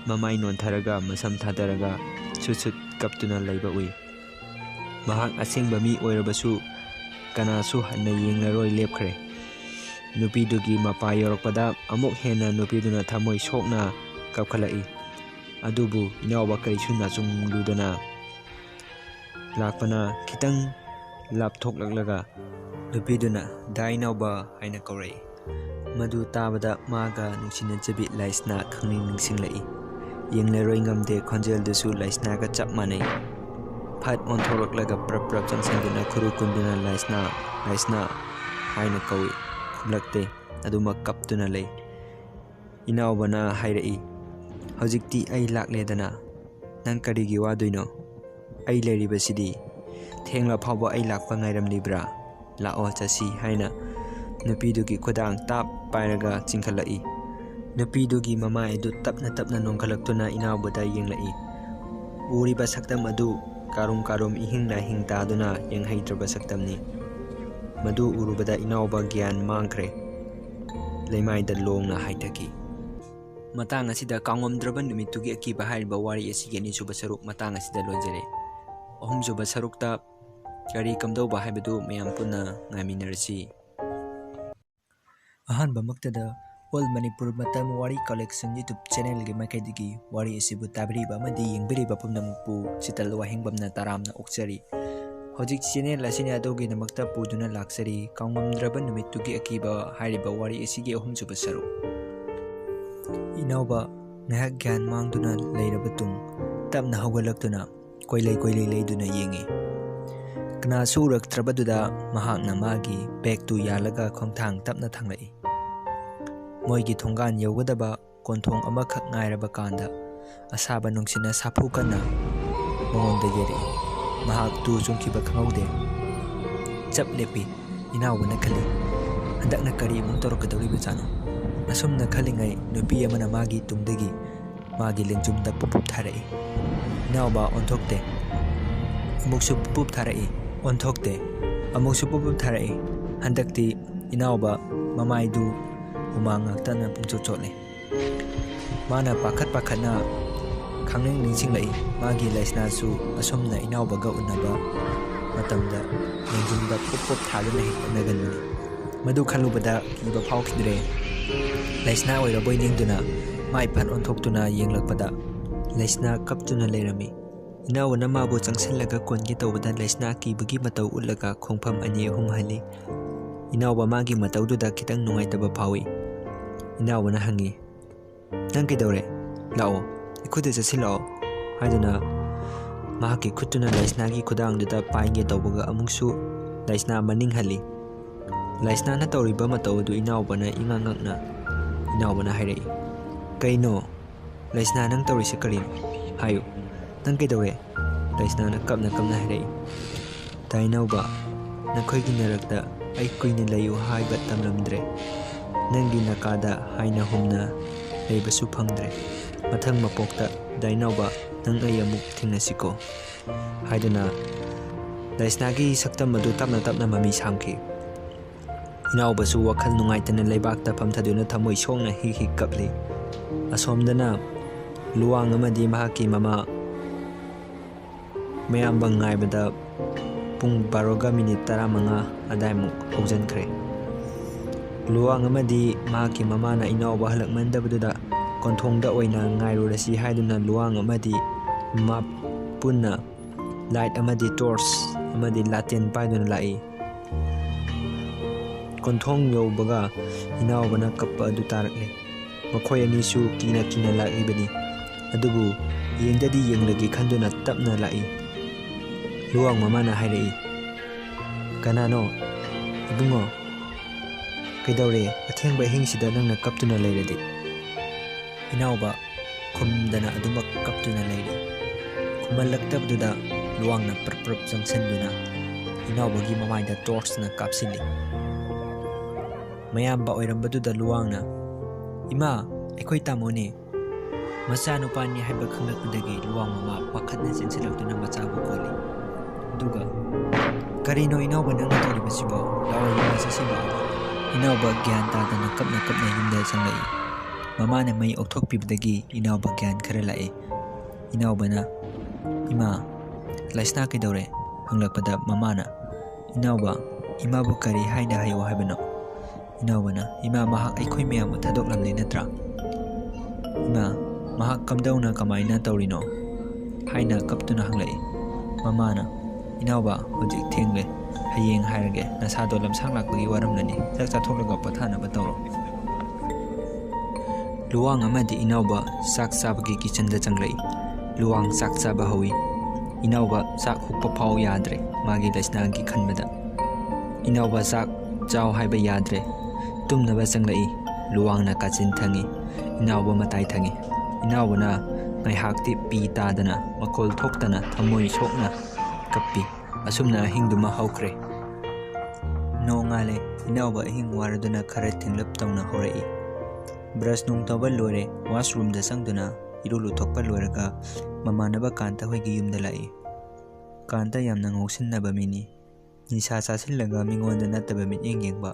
mamai nontharaga masam thadaraga sut kaptuna leiba ui. Mahak asengba mi oirabasu kanasu hanna yenglaroi lepkhre. Nupidugi mapa yorakpada amuk hena nupiduna thamoi sokna kapkhalai. Adubu inauba karisu nachungludana lakpana khitang lapthoklaklaga nupiduna dainauba haina kaurai. Madu tabada maga nungsinajbi laisna khangning ningsinglai. Yenglaroi ngamde khonjeldusu laisnaga chap manai. Phat onthoraklaga prap changsangduna khuru kunduna laisna haina kawi. Khumlakte aduma kaptuna lei. Inaubana hairai. Hojikti ai lakledana nang karigi waduino. Ai leiribasidi thengla phawba ai lakpa ngairamlibra. Lao chasi haina nupidugi khudang tap pairaga chingkhalai. Nupidugi mama edu tapna nongkhalaktuna inaubada yenglai. Uriba saktam adu karum ihingna hingtaduna yenghaidraba saktamni. Madu urubada inauba gyan mangkhre. Leimaida longna haitaki. Matang asida kangomdraba numitugi akiba hairiba wari asigi anisuba saruk matang asida lonjare. Ahumsuba sarukta kari kamdauba haibadu mayam punna ngaiminarasi. Ahanba maktada All Manipur Matam Wari Collection YouTube channel gi makaidigi wari asibu tabiriba amadi yengbiriba pumnamukpu sital wahingbamna taramna oksari. Hojik channel asina adogi namakta puduna laksari kaungmamdraba numitugi akiba hairiba wari asigi ahumsuba saruk. Inauba ngahak gyan mangduna leirabatung tapna hawgalaktuna koilei leiduna yengi. Kana suraktrabaduda mahakna magi bektu yalaga khongthang tapna thanglai. Moigi thongan yogadaba konthong amakhak ngairaba kanda asaba nungsina sapu kana mongonda yeri. Mahak tu chungkiba khangaude. Chap lepi inaubana khali. Handakna kari mung torokadawriba chano. Asumna khalingai nupi amana magi tungdagi magi lengjumda pupup tharai. Inauba onthokte. Amuksu pupup tharai. Onthokte. Amuksu pupup tharai. Handakti inauba mamaidu umangakta pungchochole. Mana pakhatna khangning ningsinglai magi laisna su asomna inaubaga unaba matamda lengjumda pupup thaluna hinaganuni. Madu khalubada kiba phawkhidre. Laisna oiraboi ningduna mai phan onthoktuna yenglakpada laisna kaptuna leirami. Inawana mabu changsallaga kongi tawbada laisna kibagi matau ullaga khongpham ani ahum hali. Inauba magi mataududa khitang nungaitaba phawi. Inawana hangi ꯅꯪ ꯀꯩꯗꯧꯔꯦ? ꯂꯥꯛꯑꯣ, ꯏꯈꯨꯠꯇ ꯆꯠꯁꯤꯜꯂꯛꯑꯣ ꯍꯥꯏꯗꯨꯅ ꯃꯍꯥꯛꯀꯤ ꯈꯨꯠꯇꯨꯅ ꯂꯩꯁꯅꯥꯒꯤ ꯈꯨꯗꯥꯡꯗꯨꯗ ꯄꯥꯏꯒꯦ ꯇꯧꯕꯒ ꯑꯃꯨꯛꯁꯨ ꯂꯩꯁꯅꯥ ꯃꯅꯤꯡꯍꯜꯂꯤ꯫ ꯂꯩꯁꯅꯥꯅ ꯇꯧꯔꯤꯕ ꯃꯇꯧ ꯑꯗꯨ ꯏꯅꯥꯎꯕꯅ ꯏꯉꯛ ꯉꯛꯅ ꯏꯅꯥꯎꯕꯅ ꯍꯥꯏꯔꯛꯏ, ꯀꯩꯅꯣ? ꯂꯩꯁꯅꯥ, ꯅꯪ ꯇꯧꯔꯤꯁꯤ ꯀꯔꯤꯅꯣ? ꯍꯥꯏꯌꯨ, ꯅꯪ ꯀꯩꯗꯧꯔꯦ? ꯂꯩꯁꯅꯥꯅ ꯀꯞꯅ ꯀꯞꯅ ꯍꯥꯏꯔꯛꯏ, ꯇꯥꯏꯅꯧꯕ, ꯅꯈꯣꯏꯒꯤ ꯅꯔꯛꯇ ꯑꯩ ꯀꯨꯏꯅ ꯂꯩꯌꯨ ꯍꯥꯏꯕ ꯇꯝꯂꯝꯗ꯭ꯔꯦ꯫ ꯅꯪꯒꯤ ꯅꯀꯥꯗ ꯍꯥꯏꯅ ꯍꯨꯝꯅ ꯂꯩꯕꯁꯨ ꯐꯪꯗ꯭ꯔꯦ꯫ ꯃꯊꯪ ꯃꯄꯣꯛꯇ ꯗꯥꯏꯅꯧꯕ ꯅꯪ ꯑꯩ ꯑꯃꯨꯛ ꯊꯦꯡꯅꯁꯤꯀꯣ ꯍꯥꯏꯗꯨꯅ ꯂꯩꯁꯅꯥꯒꯤ ꯁꯛꯇꯝ ꯑꯗꯨ ꯇꯞꯅ ꯇꯞꯅ ꯃꯃꯤ ꯁꯥꯝꯈꯤ꯫ ꯏꯅꯥꯎꯕꯁꯨ ꯋꯥꯈꯜ ꯅꯨꯡꯉꯥꯏꯇꯅ ꯂꯩꯕꯥꯛꯇ ꯐꯝꯊꯗꯨꯅ ꯊꯃꯣꯏ ꯁꯣꯛꯅ ꯍꯤꯛ ꯍꯤꯛ ꯀꯞꯂꯤ꯫ ꯑꯁꯣꯝꯗꯅ ꯂꯨꯋꯥꯡ ꯑꯃꯗꯤ ꯃꯍꯥꯛꯀꯤ ꯃꯌꯥꯝꯕ ꯉꯥꯏꯕꯗ ꯄꯨꯡ 12:15 ꯑꯗꯥꯏꯃꯨꯛ ꯍꯧꯖꯤꯟꯈ꯭ꯔꯦ꯫ ꯂꯨꯋꯥꯡ ꯑꯃꯗꯤ ꯃꯍꯥꯛꯀꯤ ꯃꯃꯥꯅ ꯏꯅꯥꯎꯕ ꯍꯜꯂꯛꯃꯟꯗꯕꯗꯨꯗ ꯀꯣꯟꯊꯣꯡꯗ ꯑꯣꯏꯅ ꯉꯥꯏꯔꯨꯔꯁꯤ ꯍꯥꯏꯗꯨꯅ ꯂꯨꯋꯥꯡ ꯑꯃꯗꯤ ꯃꯃꯥ ꯄꯨꯟꯅ ꯂꯥꯏꯠ ꯑꯃꯗꯤ ꯇꯣꯔꯆ ꯑꯃꯗꯤ ꯂꯥꯇꯦꯟ ꯄꯥꯏꯗꯨꯅ ꯂꯥꯛꯏ꯫ ꯀꯣꯟꯊꯣꯡ ꯌꯧꯕꯒ ꯏꯅꯥꯎꯕꯅ ꯀꯞꯄ ꯑꯗꯨ ꯇꯥꯔꯛꯂꯦ꯫ ꯃꯈꯣꯏ ꯑꯅꯤꯁꯨ ꯀꯤꯅ ꯀꯤꯅ ꯂꯥꯛꯂꯤꯕꯅꯤ, ꯑꯗꯨꯕꯨ ꯌꯦꯡꯗꯗꯤ ꯌꯦꯡꯂꯒꯦ ꯈꯟꯗꯨꯅ ꯇꯞꯅ ꯂꯥꯛꯏ꯫ ꯂꯨꯋꯥꯡ ꯃꯃꯥꯅ ꯍꯥꯏꯔꯛꯏ, ꯀꯅꯥꯅꯣ? ꯏꯕꯨꯡꯉꯣ, ꯀꯩꯗꯧꯔꯦ ꯑꯊꯦꯡꯕ ꯑꯍꯤꯡꯁꯤꯗ ꯅꯪꯅ ꯀꯞꯇꯨꯅ ꯂꯩꯔꯗꯤ? ꯏꯅꯥꯎꯕ ꯈꯨꯝꯗꯅ ꯑꯗꯨꯃꯛ ꯀꯞꯇꯨꯅ ꯂꯩꯔꯤ꯫ ꯈꯨꯝꯍꯜꯂꯛꯇꯕꯗꯨꯗ ꯂꯨꯋꯥꯡꯅ ꯄ꯭ꯔꯞ ꯄ꯭ꯔꯞ ꯆꯪꯁꯤꯟꯗꯨꯅ ꯏꯅꯥꯎꯕꯒꯤ ꯃꯃꯥꯏꯗ ꯇꯣꯔꯆꯅ ꯀꯥꯞꯁꯤꯜꯂꯤ꯫ ꯃꯌꯥꯝꯕ ꯑꯣꯏꯔꯝꯕꯗꯨꯗ ꯂꯨꯋꯥꯡꯅ, ꯏꯃꯥ, ꯑꯩꯈꯣꯏ ꯇꯥꯃꯣꯅꯦ꯫ ꯃꯆꯥꯅꯨꯄꯥꯅꯤ ꯍꯥꯏꯕ ꯈꯪꯂꯛꯄꯗꯒꯤ ꯂꯨꯋꯥꯡ ꯃꯃꯥ ꯄꯥꯈꯠꯅ ꯆꯦꯟꯁꯤꯜꯂꯛꯇꯨꯅ ꯃꯆꯥꯕꯨ ꯀꯣꯜꯂꯤ꯫ ꯑꯗꯨꯒ, ꯀꯔꯤꯅꯣ ꯏꯅꯥꯎꯕ ꯅꯪꯅ ꯇꯧꯔꯤꯕꯁꯤꯕꯣ? ꯂꯥꯛꯑꯣ ꯌꯨꯝꯗ ꯆꯠꯁꯤꯜꯂꯛꯑꯣ꯫ ꯏꯅꯥꯎꯕ ꯒ꯭ꯌꯥꯟ ꯇꯥꯗꯅ ꯀꯞꯅ ꯀꯞꯅ ꯌꯨꯝꯗ ꯆꯪꯂꯛꯏ꯫ ꯃꯃꯥꯅ ꯃꯩ ꯑꯣꯛꯊꯣꯛꯄꯤꯕꯗꯒꯤ ꯏꯅꯥꯎꯕ ꯒ꯭ꯌꯥꯟ ꯈꯔ ꯂꯥꯛꯏ꯫ ꯏꯅꯥꯎꯕꯅ, ꯏꯃꯥ, ꯂꯩꯁꯅꯥ ꯀꯩꯗꯧꯔꯦ? ꯍꯪꯂꯛꯄꯗ ꯃꯃꯥꯅ, ꯏꯅꯥꯎꯕ, ꯏꯃꯥꯕꯨ ꯀꯔꯤ ꯍꯥꯏꯅ ꯍꯥꯏꯌꯣ ꯍꯥꯏꯕꯅꯣ? ꯏꯅꯥꯎꯕꯅ, ꯏꯃꯥ, ꯃꯍꯥꯛ ꯑꯩꯈꯣꯏ ꯃꯌꯥꯝꯕꯨ ꯊꯥꯗꯣꯛꯂꯝꯂꯦ ꯅꯠꯇ꯭ꯔꯥ? ꯏꯃꯥ, ꯃꯍꯥꯛ ꯀꯝꯗꯧꯅ ꯀꯃꯥꯏꯅ ꯇꯧꯔꯤꯅꯣ? ꯍꯥꯏꯅ ꯀꯞꯇꯨꯅ ꯍꯪꯂꯛꯏ꯫ ꯃꯃꯥꯅ, ꯏꯅꯥꯎꯕ, ꯍꯧꯖꯤꯛ ꯊꯦꯡꯂꯦ, ꯍꯌꯦꯡ ꯍꯥꯏꯔꯒꯦ, ꯅꯁꯥꯗꯣ ꯂꯝꯁꯥꯡ ꯂꯥꯛꯄꯒꯤ ꯋꯥꯔꯝꯂꯅꯤ, ꯆꯥꯛ ꯆꯥꯊꯣꯛꯂꯒ ꯄꯣꯊꯥꯅꯕ ꯇꯧꯔꯣ꯫ ꯂꯨꯋꯥꯡ ꯑꯃꯗꯤ ꯏꯅꯥꯎꯕ ꯆꯥꯛ ꯆꯥꯕꯒꯤ ꯀꯤꯆꯟꯗ ꯆꯪꯂꯛꯏ꯫ ꯂꯨꯋꯥꯡ ꯆꯥꯛ ꯆꯥꯕ ꯍꯧꯏ꯫ ꯏꯅꯥꯎꯕ ꯆꯥꯛ ꯍꯨꯛꯄ ꯐꯥꯎ ꯌꯥꯗ꯭ꯔꯦ ꯃꯥꯒꯤ ꯂꯩꯁꯅꯥꯒꯤ ꯈꯟꯕꯗ꯫ ꯏꯅꯥꯎꯕ ꯆꯥꯛ ꯆꯥꯎ ꯍꯥꯏꯕ ꯌꯥꯗ꯭ꯔꯦ, ꯇꯨꯝꯅꯕ ꯆꯪꯂꯛꯏ꯫ ꯂꯨꯋꯥꯡꯅ ꯀꯥꯆꯤꯟ ꯊꯪꯉꯤ, ꯏꯅꯥꯎꯕ ꯃꯇꯥꯏ ꯊꯪꯉꯤ꯫ ꯏꯅꯥꯎꯕꯅ ꯉꯥꯏꯍꯥꯛꯇꯤ ꯄꯤ ꯇꯥꯗꯅ ꯃꯈꯣꯜ ꯊꯣꯛꯇꯅ ꯊꯃꯣꯏ ꯁꯣꯛꯅ ꯀꯞꯄꯤ꯫ ꯑꯁꯨꯝꯅ ꯑꯍꯤꯡꯗꯨꯃ ꯍꯧꯈ꯭ꯔꯦ꯫ ꯅꯣꯡꯉꯥꯜꯂꯦ꯫ ꯏꯅꯥꯎꯕ ꯑꯍꯤꯡ ꯋꯥꯔꯗꯨꯅ ꯈꯔ ꯊꯤꯟꯂꯞ ꯇꯧꯅ ꯍꯧꯔꯛꯏ꯫ ꯕ꯭ꯔꯁ ꯅꯨꯡ ꯇꯧꯕ ꯂꯣꯏꯔꯦ, ꯋꯥꯁꯔꯨꯝꯗ ꯆꯪꯗꯨꯅ ꯏꯔꯨ ꯂꯨꯊꯣꯛꯄ ꯂꯣꯏꯔꯒ ꯃꯃꯥꯟꯅꯕ ꯀꯥꯟꯇ ꯍꯣꯏꯒꯤ ꯌꯨꯝꯗ ꯂꯥꯛꯏ꯫ ꯀꯥꯟꯇ ꯌꯥꯝꯅ ꯉꯥꯎꯁꯤꯟꯅꯕ ꯃꯤꯅꯤ꯫ ꯅꯤꯁꯥ ꯆꯥꯁꯤꯜꯂꯒ ꯃꯤꯉꯣꯟꯗ ꯅꯠꯇꯕ ꯃꯤꯠꯌꯦꯡ ꯌꯦꯡꯕ,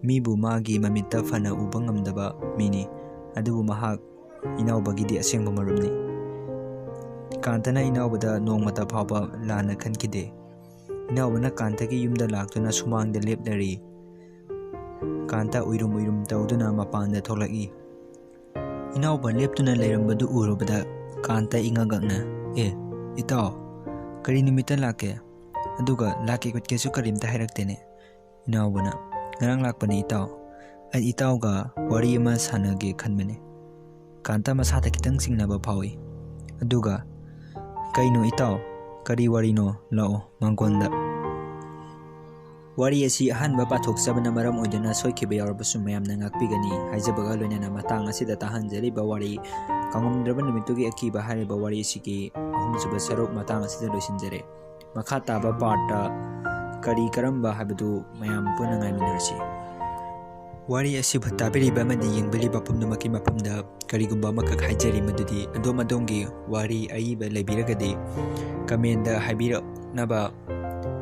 ꯃꯤꯕꯨ ꯃꯥꯒꯤ ꯃꯃꯤꯠꯇ ꯐꯅ ꯎꯕ ꯉꯝꯗꯕ ꯃꯤꯅꯤ꯫ ꯑꯗꯨꯕꯨ ꯃꯍꯥꯛ ꯏꯅꯥꯎꯕꯒꯤꯗꯤ ꯑꯁꯦꯡꯕ ꯃꯔꯨꯞꯅꯤ꯫ ꯀꯥꯟꯇꯅ ꯏꯅꯥꯎꯕꯗ ꯅꯣꯡꯃꯇ ꯐꯥꯎꯕ ꯂꯥꯟꯅ ꯈꯟꯈꯤꯗꯦ꯫ ꯏꯅꯥꯎꯕꯅ ꯀꯥꯟꯇꯒꯤ ꯌꯨꯝꯗ ꯂꯥꯛꯇꯨꯅ ꯁꯨꯃꯥꯡꯗ ꯂꯦꯞꯂꯔꯤ꯫ ꯀꯥꯟꯇ ꯎꯏꯔꯨꯝ ꯎꯏꯔꯨꯝ ꯇꯧꯗꯨꯅ ꯃꯄꯥꯟꯗ ꯊꯣꯛꯂꯛꯏ꯫ ꯏꯅꯥꯎꯕ ꯂꯦꯞꯇꯨꯅ ꯂꯩꯔꯝꯕꯗꯨ ꯎꯔꯨꯕꯗ ꯀꯥꯟꯇ ꯏꯉꯛ ꯉꯛꯅ, ꯏꯇꯥꯎ, ꯀꯔꯤ ꯅꯨꯃꯤꯠꯇ ꯂꯥꯛꯀꯦ? ꯑꯗꯨꯒ ꯂꯥꯛꯀꯦ ꯈꯣꯠꯀꯦꯁꯨ ꯀꯔꯤꯝꯇ ꯍꯥꯏꯔꯛꯇꯦꯅꯦ꯫ ꯏꯅꯥꯎꯕꯅ, ꯉꯔꯥꯡ ꯂꯥꯛꯄꯅꯤ ꯏꯇꯥꯎ, ꯑꯩ ꯏꯇꯥꯎꯒ ꯋꯥꯔꯤ ꯑꯃ ꯁꯥꯟꯅꯒꯦ ꯈꯟꯕꯅꯦ꯫ ꯀꯥꯟꯇ ꯃꯁꯥꯗ ꯈꯤꯇꯪ ꯆꯤꯡꯅꯕ ꯐꯥꯎꯏ꯫ ꯑꯗꯨꯒ, ꯀꯩꯅꯣ ꯏꯇꯥꯎ, ꯀꯔꯤ ꯋꯥꯔꯤꯅꯣ? ꯂꯥꯛꯑꯣ ꯃꯥꯡꯒꯣꯟꯗ꯫ ꯋꯥꯔꯤ ꯑꯁꯤ ꯑꯍꯥꯟꯕ ꯄꯥꯊꯣꯛꯆꯕꯅ ꯃꯔꯝ ꯑꯣꯏꯗꯨꯅ ꯁꯣꯏꯈꯤꯕ ꯌꯥꯎꯔꯕꯁꯨ ꯃꯌꯥꯝꯅ ꯉꯥꯛꯄꯤꯒꯅꯤ ꯍꯥꯏꯖꯕꯒ ꯂꯣꯏꯅꯅ ꯃꯇꯥꯡ ꯑꯁꯤꯗ ꯇꯥꯍꯟꯖꯔꯤꯕ ꯋꯥꯔꯤ ꯀꯥꯎꯉꯝꯗ꯭ꯔꯕ ꯅꯨꯃꯤꯠꯇꯨꯒꯤ ꯑꯀꯤꯕ ꯍꯥꯏꯔꯤꯕ ꯋꯥꯔꯤ ꯑꯁꯤꯒꯤ ꯑꯍꯨꯝꯁꯨꯕ ꯁꯔꯨꯛ ꯃꯇꯥꯡ ꯑꯁꯤꯗ ꯂꯣꯏꯁꯤꯟꯖꯔꯦ꯫ ꯃꯈꯥ ꯇꯥꯕ ꯄꯥꯔꯠꯇ ꯀꯔꯤ ꯀꯔꯝꯕ ꯍꯥꯏꯕꯗꯨ ꯃꯌꯥꯝ ꯄꯨꯟꯅ ꯉꯥꯏꯃꯤꯟꯅꯔꯁꯤ꯫ ꯋꯥꯔꯤ ꯑꯁꯤꯕꯨ ꯇꯥꯕꯤꯔꯤꯕ ꯑꯃꯗꯤ ꯌꯦꯡꯕꯤꯔꯤꯕ ꯄꯨꯝꯅꯃꯛꯀꯤ ꯃꯐꯝꯗ ꯀꯔꯤꯒꯨꯝꯕ ꯑꯃꯈꯛ ꯍꯥꯏꯖꯔꯤ, ꯃꯗꯨꯗꯤ ꯑꯗꯣꯝꯒꯤ ꯋꯥꯔꯤ ꯑꯏꯕ ꯂꯩꯕꯤꯔꯒꯗꯤ ꯀꯃꯦꯟꯗ ꯍꯥꯏꯕꯤꯔꯛꯅꯕ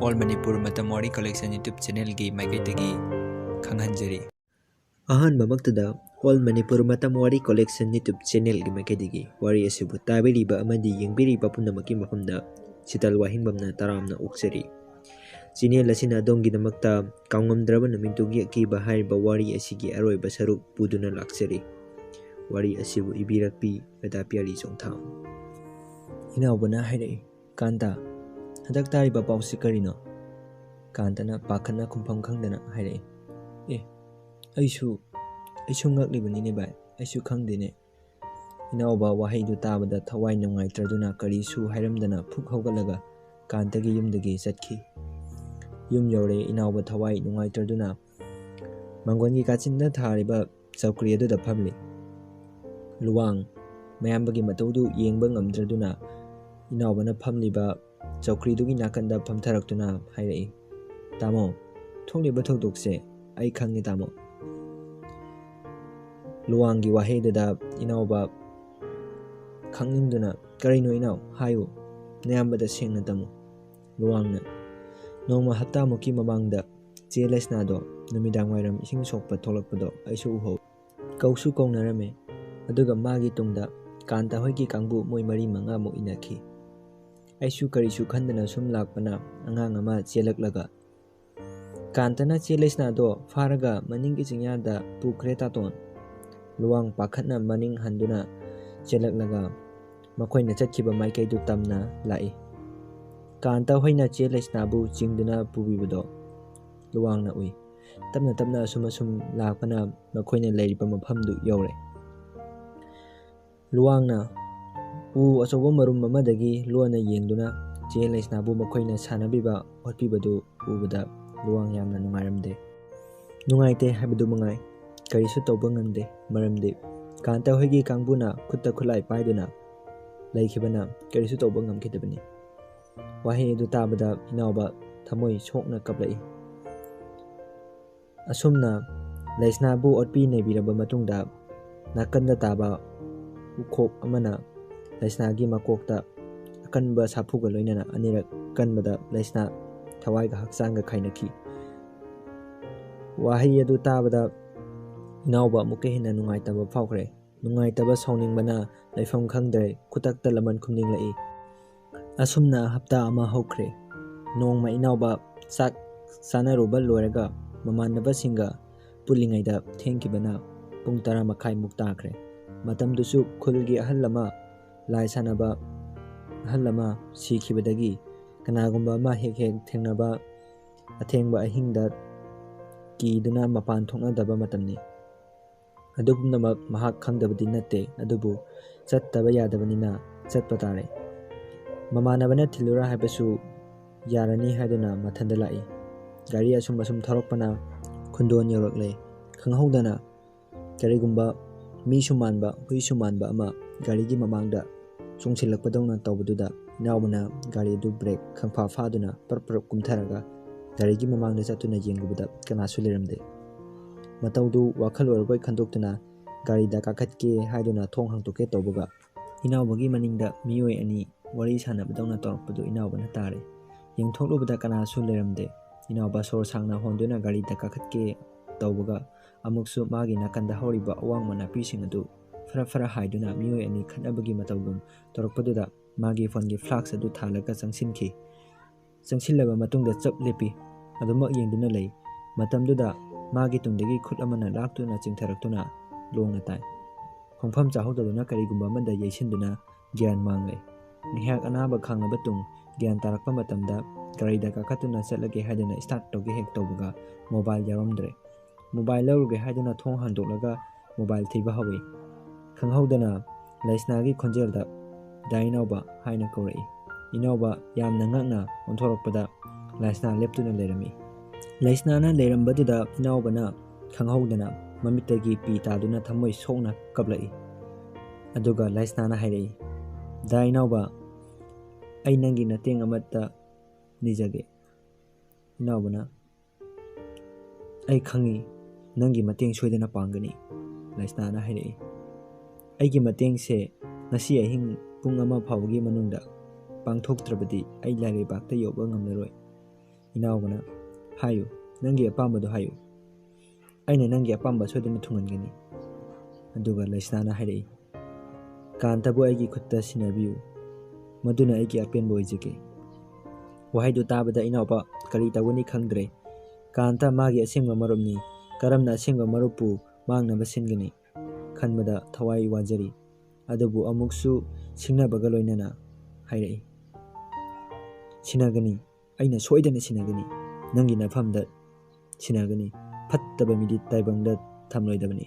ꯑꯣꯜ ꯃꯅꯤꯄꯨꯔ ꯃꯇꯝ ꯋꯥꯔꯤ ꯀꯂꯦꯛꯁꯟ ꯌꯨꯇ꯭ꯌꯨꯕ ꯆꯦꯅꯦꯜꯒꯤ ꯃꯥꯏꯀꯩꯗꯒꯤ ꯈꯪꯍꯟꯖꯔꯤ꯫ ꯑꯍꯥꯟꯕꯃꯛꯇꯗ ꯑꯣꯜ ꯃꯅꯤꯄꯨꯔ ꯃꯇꯝ ꯋꯥꯔꯤ ꯀꯂꯦꯛꯁꯟ ꯌꯨꯇ꯭ꯌꯨꯕ ꯆꯦꯅꯦꯜꯒꯤ ꯃꯥꯏꯀꯩꯗꯒꯤ ꯋꯥꯔꯤ ꯑꯁꯤꯕꯨ ꯇꯥꯕꯤꯔꯤꯕ ꯑꯃꯗꯤ ꯌꯦꯡꯕꯤꯔꯤꯕ ꯄꯨꯝꯅꯃꯛꯀꯤ ꯃꯐꯝꯗ ꯁꯤꯇꯜ ꯋꯥꯍꯤꯡꯕꯝꯅ ꯇꯔꯥꯝꯅ ꯑꯣꯛꯆꯔꯤ꯫ ꯆꯦꯅꯦꯜ ꯑꯁꯤꯅ ꯑꯗꯣꯝꯒꯤꯗꯃꯛꯇ ꯀꯥꯎꯉꯝꯗ꯭ꯔꯕ ꯅꯨꯃꯤꯠꯇꯨꯒꯤ ꯑꯀꯤꯕ ꯍꯥꯏꯔꯤꯕ ꯋꯥꯔꯤ ꯑꯁꯤꯒꯤ ꯑꯔꯣꯏꯕ ꯁꯔꯨꯛ ꯄꯨꯗꯨꯅ ꯂꯥꯛꯆꯔꯤ꯫ ꯋꯥꯔꯤ ꯑꯁꯤꯕꯨ ꯏꯕꯤꯔꯛꯄꯤ ꯃꯦꯗꯥ ꯄꯤꯌꯥꯔꯤ ꯆꯣꯡꯊꯥꯝ꯫ ꯏꯅꯥꯎꯕꯅ ꯍꯥꯏꯔꯛꯏ, ꯀꯥꯟꯇ, ꯍꯟꯗꯛ ꯇꯥꯔꯤꯕ ꯄꯥꯎꯁꯤ ꯀꯔꯤꯅꯣ? ꯀꯥꯟꯇꯅ ꯄꯥꯈꯠꯅ ꯈꯨꯝꯐꯝ ꯈꯪꯗꯅ ꯍꯥꯏꯔꯛꯏ, ꯑꯩꯁꯨ ꯉꯛꯂꯤꯕꯅꯤꯅꯦ ꯚꯥꯏ, ꯑꯩꯁꯨ ꯈꯪꯗꯦꯅꯦ꯫ ꯏꯅꯥꯎꯕ ꯋꯥꯍꯩꯗꯨ ꯇꯥꯕꯗ ꯊꯋꯥꯏ ꯅꯨꯡꯉꯥꯏꯇ꯭ꯔꯗꯨꯅ ꯀꯔꯤꯁꯨ ꯍꯥꯏꯔꯝꯗꯅ ꯐꯨꯛ ꯍꯧꯒꯠꯂꯒ ꯀꯥꯟꯇꯒꯤ ꯌꯨꯝꯗꯒꯤ ꯆꯠꯈꯤ꯫ ꯌꯨꯝ ꯌꯧꯔꯦ ꯏꯅꯥꯎꯕ ꯊꯋꯥꯏ ꯅꯨꯡꯉꯥꯏꯇ꯭ꯔꯗꯨꯅ ꯃꯥꯡꯒꯣꯟꯒꯤ ꯀꯥꯆꯤꯟꯗ ꯊꯥꯔꯤꯕ ꯆꯧꯀ꯭ꯔꯤ ꯑꯗꯨꯗ ꯐꯝꯂꯤ꯫ ꯂꯨꯋꯥꯡ ꯃꯌꯥꯝꯕꯒꯤ ꯃꯇꯧꯗꯨ ꯌꯦꯡꯕ ꯉꯝꯗ꯭ꯔꯗꯨꯅ ꯏꯅꯥꯎꯕꯅ ꯐꯝꯂꯤꯕ ꯆꯧꯀ꯭ꯔꯤꯗꯨꯒꯤ ꯅꯥꯀꯟꯗ ꯐꯝꯊꯔꯛꯇꯨꯅ ꯍꯥꯏꯔꯛꯏ, "ꯇꯥꯃꯣ, ꯊꯣꯛꯂꯤꯕ ꯊꯧꯗꯣꯛꯁꯦ ꯑꯩ ꯈꯪꯉꯦ ꯇꯥꯃꯣ." ꯂꯨꯋꯥꯡꯒꯤ ꯋꯥꯍꯩꯗꯨꯗ ꯏꯅꯥꯎꯕ ꯈꯪꯅꯤꯡꯗꯨꯅ, "ꯀꯔꯤꯅꯣ ꯏꯅꯥꯎ, ꯍꯥꯏꯌꯨ, ꯅꯌꯥꯝꯕꯗ ꯁꯦꯡꯅ ꯇꯝꯃꯨ." ꯂꯨꯋꯥꯡꯅ, "ꯅꯣꯡꯃ ꯍꯞꯇꯥꯃꯨꯛꯀꯤ ꯃꯃꯥꯡꯗ ꯆꯦ ꯂꯩꯁꯅꯥꯗꯣ ꯅꯨꯃꯤꯗꯥꯡ ꯋꯥꯏꯔꯝ ꯏꯁꯤꯡ ꯁꯣꯛꯄ ꯊꯣꯛꯂꯛꯄꯗꯣ ꯑꯩꯁꯨ ꯎꯍꯧꯏ꯫ ꯀꯧꯁꯨ ꯀꯧꯅꯔꯝꯃꯦ꯫ ꯑꯗꯨꯒ ꯃꯥꯒꯤ ꯇꯨꯡꯗ ꯀꯥꯟꯇ ꯍꯣꯏꯒꯤ ꯀꯥꯡꯕꯨ ꯃꯣꯏ 4-5ꯃꯨꯛ ꯏꯟꯅꯈꯤ꯫ ꯑꯩꯁꯨ ꯀꯔꯤꯁꯨ ꯈꯟꯗꯅ ꯁꯨꯝ ꯂꯥꯛꯄꯅ ꯑꯉꯥꯡ ꯑꯃ ꯆꯦꯜꯂꯛꯂꯒ, 'ꯀꯥꯟꯇꯅ ꯆꯦ ꯂꯩꯁꯅꯥꯗꯣ ꯐꯥꯔꯒ ꯃꯅꯤꯡꯒꯤ ꯆꯤꯡꯌꯥꯗ ꯄꯨꯈ꯭ꯔꯦ ꯇꯥꯇꯣꯟ.' ꯂꯨꯋꯥꯡ ꯄꯥꯈꯠꯅ ꯃꯅꯤꯡ ꯍꯟꯗꯨꯅ ꯆꯦꯜꯂꯛꯂꯒ ꯃꯈꯣꯏꯅ ꯆꯠꯈꯤꯕ ꯃꯥꯏꯀꯩꯗꯨ ꯇꯝꯅ ꯂꯥꯛꯏ꯫ ꯀꯥꯟꯇ ꯍꯣꯏꯅ ꯆꯦ ꯂꯩꯁꯅꯥꯕꯨ ꯆꯤꯡꯗꯨꯅ ꯄꯨꯕꯤꯕꯗꯣ ꯂꯨꯋꯥꯡꯅ ꯎꯏ꯫ ꯇꯞꯅ ꯇꯞꯅ ꯑꯁꯨꯝ ꯂꯥꯛꯄꯅ ꯃꯈꯣꯏꯅ ꯂꯩꯔꯤꯕ ꯃꯐꯝꯗꯨ ꯌꯧꯔꯦ꯫ ꯂꯨꯋꯥꯡꯅ ꯎ ꯑꯆꯧꯕ ꯃꯔꯨꯝ ꯑꯃꯗꯒꯤ ꯂꯣꯟꯅ ꯌꯦꯡꯗꯨꯅ ꯆꯦ ꯂꯩꯁꯅꯥꯕꯨ ꯃꯈꯣꯏꯅ ꯁꯥꯟꯅꯕꯤꯕ ꯑꯣꯠꯄꯤꯕꯗꯨ ꯎꯕꯗ ꯂꯨꯋꯥꯡ ꯌꯥꯝꯅ ꯅꯨꯡꯉꯥꯏꯔꯝꯗꯦ꯫ ꯅꯨꯡꯉꯥꯏꯇꯦ ꯍꯥꯏꯕꯗꯨ ꯃꯉꯥꯏ, ꯀꯔꯤꯁꯨ ꯇꯧꯕ ꯉꯝꯗꯦ, ꯃꯔꯝꯗꯤ ꯀꯥꯟꯇ ꯍꯣꯏꯒꯤ ꯀꯥꯡꯕꯨꯅ ꯈꯨꯠꯇ ꯈꯨꯠꯂꯥꯏ ꯄꯥꯏꯗꯨꯅ ꯂꯩꯈꯤꯕꯅ ꯀꯔꯤꯁꯨ ꯇꯧꯕ ꯉꯝꯈꯤꯗꯕꯅꯤ꯫ ꯋꯥꯍꯩ ꯑꯗꯨ ꯇꯥꯕꯗ ꯏꯅꯥꯎꯕ ꯊꯃꯣꯏ ꯁꯣꯛꯅ ꯀꯞꯂꯛꯏ꯫ ꯑꯁꯨꯝꯅ ꯂꯩꯁꯅꯥꯕꯨ ꯑꯣꯠꯄꯤ ꯅꯩꯕꯤꯔꯕ ꯃꯇꯨꯡꯗ ꯅꯥꯀꯟꯗ ꯇꯥꯕ ꯎꯈꯣꯛ ꯑꯃꯅ ꯂꯩꯁꯅꯥꯒꯤ ꯃꯀꯣꯛꯇ ꯑꯀꯟꯕ ꯁꯥꯐꯨꯒ ꯂꯣꯏꯅꯅ ꯑꯅꯤꯔꯛ ꯀꯟꯕꯗ ꯂꯩꯁꯅꯥ ꯊꯋꯥꯏꯒ ꯍꯛꯆꯥꯡꯒ ꯈꯥꯏꯅꯈꯤ꯫ ꯋꯥꯍꯩ ꯑꯗꯨ ꯇꯥꯕꯗ ꯏꯅꯥꯎꯕ ꯑꯃꯨꯛꯀ ꯍꯦꯟꯅ ꯅꯨꯡꯉꯥꯏꯇꯕ ꯐꯥꯎꯈ꯭ꯔꯦ꯫ ꯅꯨꯡꯉꯥꯏꯇꯕ ꯁꯥꯎꯅꯤꯡꯕꯅ ꯂꯩꯐꯝ ꯈꯪꯗ꯭ꯔꯦ ꯈꯨꯗꯛꯇ ꯂꯃꯟ ꯈꯨꯝꯅꯤꯡꯂꯛꯏ꯫ ꯑꯁꯨꯝꯅ ꯍꯞꯇꯥ ꯑꯃ ꯍꯧꯈ꯭ꯔꯦ꯫ ꯅꯣꯡꯃ ꯏꯅꯥꯎꯕ ꯆꯥꯛ ꯆꯥꯅꯔꯨꯕ ꯂꯣꯏꯔꯒ ꯃꯃꯥꯟꯅꯕꯁꯤꯡꯒ ꯄꯨꯜꯂꯤꯉꯩꯗ ꯊꯦꯡꯈꯤꯕꯅ ꯄꯨꯡ 10:30ꯃꯨꯛ ꯇꯥꯈ꯭ꯔꯦ꯫ ꯃꯇꯝꯗꯨꯁꯨ ꯈꯨꯜꯒꯤ ꯑꯍꯜ ꯑꯃ, ꯂꯥꯏ ꯁꯥꯟꯅꯕ ꯑꯍꯜ ꯑꯃ ꯁꯤꯈꯤꯕꯗꯒꯤ ꯀꯅꯥꯒꯨꯝꯕ ꯑꯃ ꯍꯦꯛ ꯍꯦꯛ ꯊꯦꯡꯅꯕ ꯑꯊꯦꯡꯕ ꯑꯍꯤꯡꯗ ꯀꯤꯗꯨꯅ ꯃꯄꯥꯟ ꯊꯣꯛꯅꯗꯕ ꯃꯇꯝꯅꯤ꯫ ꯑꯗꯨ ꯄꯨꯝꯅꯃꯛ ꯃꯍꯥꯛ ꯈꯪꯗꯕꯗꯤ ꯅꯠꯇꯦ, ꯑꯗꯨꯕꯨ ꯆꯠꯇꯕ ꯌꯥꯗꯕꯅꯤꯅ ꯆꯠꯄ ꯇꯥꯔꯦ꯫ ꯃꯃꯥꯟꯅꯕꯅ ꯊꯤꯜꯂꯨꯔ ꯍꯥꯏꯕꯁꯨ ꯌꯥꯔꯅꯤ ꯍꯥꯏꯗꯨꯅ ꯃꯊꯟꯗ ꯂꯥꯛꯏ꯫ ꯒꯥꯔꯤ ꯑꯁꯨꯝ ꯊꯧꯔꯛꯄꯅ ꯈꯨꯟꯗꯣꯟ ꯌꯧꯔꯛꯂꯦ꯫ ꯈꯪꯍꯧꯗꯅ ꯀꯔꯤꯒꯨꯝꯕ ꯃꯤꯁꯨ ꯃꯥꯟꯕ ꯍꯨꯏꯁꯨ ꯃꯥꯟꯕ ꯑꯃ ꯒꯥꯔꯤꯒꯤ ꯃꯃꯥꯡꯗ ꯆꯣꯡꯁꯤꯜꯂꯛꯄꯗꯧꯅ ꯇꯧꯕꯗꯨꯗ ꯏꯅꯥꯎꯕꯅ ꯒꯥꯔꯤ ꯑꯗꯨ ꯕ꯭ꯔꯦꯛ ꯈꯪꯐꯥ ꯐꯥꯗꯨꯅ ꯄꯔꯞ ꯀꯨꯝꯊꯔꯒ ꯒꯥꯔꯤꯒꯤ ꯃꯃꯥꯡꯗ ꯆꯠꯇꯨꯅ ꯌꯦꯡꯂꯨꯕꯗ ꯀꯅꯥꯁꯨ ꯂꯩꯔꯝꯗꯦ꯫ ꯃꯇꯧꯗꯨ ꯋꯥꯈꯜ ꯑꯣꯏꯔꯕꯣꯏ ꯈꯟꯗꯣꯛꯇꯨꯅ ꯒꯥꯔꯤꯗ ꯀꯥꯈꯠꯀꯦ ꯍꯥꯏꯗꯨꯅ ꯊꯣꯡ ꯍꯥꯡꯇꯣꯛꯀꯦ ꯇꯧꯕꯒ ꯏꯅꯥꯎꯕꯒꯤ ꯃꯅꯤꯡꯗ ꯃꯤꯑꯣꯏ ꯑꯅꯤ ꯋꯥꯔꯤ ꯁꯥꯟꯅꯕꯗꯧꯅ ꯇꯧꯔꯛꯄꯗꯨ ꯏꯅꯥꯎꯕꯅ ꯇꯥꯔꯦ꯫ ꯌꯦꯡꯊꯣꯛꯂꯨꯕꯗ ꯀꯅꯥꯁꯨ ꯂꯩꯔꯝꯗꯦ꯫ ꯏꯅꯥꯎꯕ ꯁꯣꯔ ꯁꯥꯡꯅ ꯍꯣꯟꯗꯨꯅ ꯒꯥꯔꯤꯗ ꯀꯥꯈꯠꯀꯦ ꯇꯧꯕꯒ ꯑꯃꯨꯛꯁꯨ ꯃꯥꯒꯤ ꯅꯥꯀꯟꯗ ꯍꯧꯔꯤꯕ ꯑꯋꯥꯡꯕ ꯅꯥꯄꯤꯁꯤꯡ ꯑꯗꯨ ꯐꯔ ꯍꯥꯏꯗꯨꯅ ꯃꯤꯑꯣꯏ ꯑꯅꯤ ꯈꯠꯅꯕꯒꯤ ꯃꯇꯧꯒꯨꯝ ꯇꯧꯔꯛꯄꯗꯨꯗ ꯃꯥꯒꯤ ꯐꯣꯟꯒꯤ ꯐ꯭ꯂꯥꯛꯁ ꯑꯗꯨ ꯊꯥꯜꯂꯒ ꯆꯪꯁꯤꯟꯈꯤ꯫ ꯆꯪꯁꯤꯜꯂꯕ ꯃꯇꯨꯡꯗ ꯆꯞ ꯂꯦꯞꯄꯤ, ꯑꯗꯨꯃꯛ ꯌꯦꯡꯗꯨꯅ ꯂꯩ꯫ ꯃꯇꯝꯗꯨꯗ ꯃꯥꯒꯤ ꯇꯨꯡꯗꯒꯤ ꯈꯨꯠ ꯑꯃꯅ ꯂꯥꯛꯇꯨꯅ ꯆꯤꯡꯊꯔꯛꯇꯨꯅ ꯂꯣꯡꯅ ꯇꯥꯏ꯫ ꯈꯣꯡꯐꯝ ꯆꯥꯍꯧꯗꯗꯨꯅ ꯀꯔꯤꯒꯨꯝꯕ ꯑꯃꯗ ꯌꯩꯁꯤꯟꯗꯨꯅ ꯒ꯭ꯌꯥꯟ ꯃꯥꯡꯂꯦ꯫ ꯉꯥꯏꯍꯥꯛ ꯑꯅꯥꯕ ꯈꯥꯡꯂꯕ ꯇꯨꯡ ꯒ꯭ꯌꯥꯟ ꯇꯥꯔꯛꯄ ꯃꯇꯝꯗ ꯒꯥꯔꯤꯗ ꯀꯥꯈꯠꯇꯨꯅ ꯆꯠꯂꯒꯦ ꯍꯥꯏꯗꯨꯅ ꯁ꯭ꯇꯥꯔꯠ ꯇꯧꯒꯦ ꯍꯦꯛ ꯇꯧꯕꯒ ꯃꯣꯕꯥꯏꯜ ꯌꯥꯎꯔꯝꯗ꯭ꯔꯦ꯫ ꯃꯣꯕꯥꯏꯜ ꯂꯧꯔꯨꯒꯦ ꯍꯥꯏꯗꯨꯅ ꯊꯣꯡ ꯍꯥꯡꯗꯣꯛꯂꯒ ꯃꯣꯕꯥꯏꯜ ꯊꯤꯕ ꯍꯧꯏ꯫ ꯈꯪꯍꯧꯗꯅ ꯂꯩꯁꯅꯥꯒꯤ ꯈꯣꯟꯖꯦꯜꯗ "ꯗꯥ ꯏꯅꯥꯎꯕ" ꯍꯥꯏꯅ ꯀꯧꯔꯛꯏ꯫ ꯏꯅꯥꯎꯕ ꯌꯥꯝꯅ ꯉꯛꯅ ꯑꯣꯟꯊꯣꯔꯛꯄꯗ ꯂꯩꯁꯅꯥ ꯂꯦꯞꯇꯨꯅ ꯂꯩꯔꯝꯃꯤ꯫ ꯂꯩꯁꯅꯥꯅ ꯂꯩꯔꯝꯕꯗꯨꯗ ꯏꯅꯥꯎꯕꯅ ꯈꯪꯍꯧꯗꯅ ꯃꯃꯤꯠꯇꯒꯤ ꯄꯤ ꯇꯥꯗꯨꯅ ꯊꯃꯣꯏ ꯁꯣꯛꯅ ꯀꯞꯂꯛꯏ꯫ ꯑꯗꯨꯒ ꯂꯩꯁꯅꯥꯅ ꯍꯥꯏꯔꯛꯏ, "ꯗꯥ ꯏꯅꯥꯎꯕ, ꯑꯩ ꯅꯪꯒꯤ ꯃꯇꯦꯡ ꯑꯃꯠꯇ ꯅꯤꯖꯒꯦ." ꯏꯅꯥꯎꯕꯅ, "ꯑꯩ ꯈꯪꯏ, ꯅꯪꯒꯤ ꯃꯇꯦꯡ ꯁꯣꯏꯗꯅ ꯄꯥꯡꯒꯅꯤ." ꯂꯩꯁꯅꯥꯅ ꯍꯥꯏꯔꯛꯏ꯫ "ꯑꯩꯒꯤ ꯃꯇꯦꯡꯁꯦ ꯉꯁꯤ ꯑꯍꯤꯡ ꯄꯨꯡ 1 ꯐꯥꯎꯕꯒꯤ ꯃꯅꯨꯡꯗ ꯄꯥꯡꯊꯣꯛꯇ꯭ꯔꯕꯗꯤ ꯑꯩ ꯂꯥꯏꯔꯩꯕꯥꯛꯇ ꯌꯧꯕ ꯉꯝꯂꯔꯣꯏ." ꯏꯅꯥꯎꯕꯅ, "ꯍꯥꯏꯌꯨ, ꯅꯪꯒꯤ ꯑꯄꯥꯝꯕꯗꯨ ꯍꯥꯏꯌꯨ, ꯑꯩꯅ ꯅꯪꯒꯤ ꯑꯄꯥꯝꯕ ꯁꯣꯏꯗꯅ ꯊꯨꯡꯍꯟꯒꯅꯤ." ꯑꯗꯨꯒ ꯂꯩꯁꯅꯥꯅ ꯍꯥꯏꯔꯛꯏ, "ꯀꯥꯟꯇꯕꯨ ꯑꯩꯒꯤ ꯈꯨꯠꯇ ꯁꯤꯟꯅꯕꯤꯌꯨ, ꯃꯗꯨꯅ ꯑꯩꯒꯤ ꯑꯄꯦꯟꯕ ꯑꯣꯏꯖꯒꯦ." ꯋꯥꯍꯩꯗꯨ ꯇꯥꯕꯗ ꯏꯅꯥꯎꯕ ꯀꯔꯤ ꯇꯧꯒꯅꯤ ꯈꯪꯗ꯭ꯔꯦ꯫ ꯀꯥꯟꯇ ꯃꯥꯒꯤ ꯑꯁꯦꯡꯕ ꯃꯔꯨꯞꯅꯤ, ꯀꯔꯝꯅ ꯑꯁꯦꯡꯕ ꯃꯔꯨꯞꯄꯨ ꯃꯥꯡꯅꯕ ꯁꯤꯟꯒꯅꯤ ꯈꯟꯕꯗ ꯊꯋꯥꯏ ꯋꯥꯖꯔꯤ꯫ ꯑꯗꯨꯕꯨ ꯑꯃꯨꯛꯁꯨ ꯁꯤꯡꯅꯕꯒ ꯂꯣꯏꯅꯅ ꯍꯥꯏꯔꯛꯏ, "ꯁꯤꯟꯅꯒꯅꯤ, ꯑꯩꯅ ꯁꯣꯏꯗꯅ ꯁꯤꯟꯅꯒꯅꯤ, ꯅꯪꯒꯤ ꯅꯐꯝꯗ ꯁꯤꯟꯅꯒꯅꯤ, ꯐꯠꯇꯕ ꯃꯤꯗꯤ ꯇꯥꯏꯕꯪꯗ ꯊꯝꯂꯣꯏꯗꯕꯅꯤ."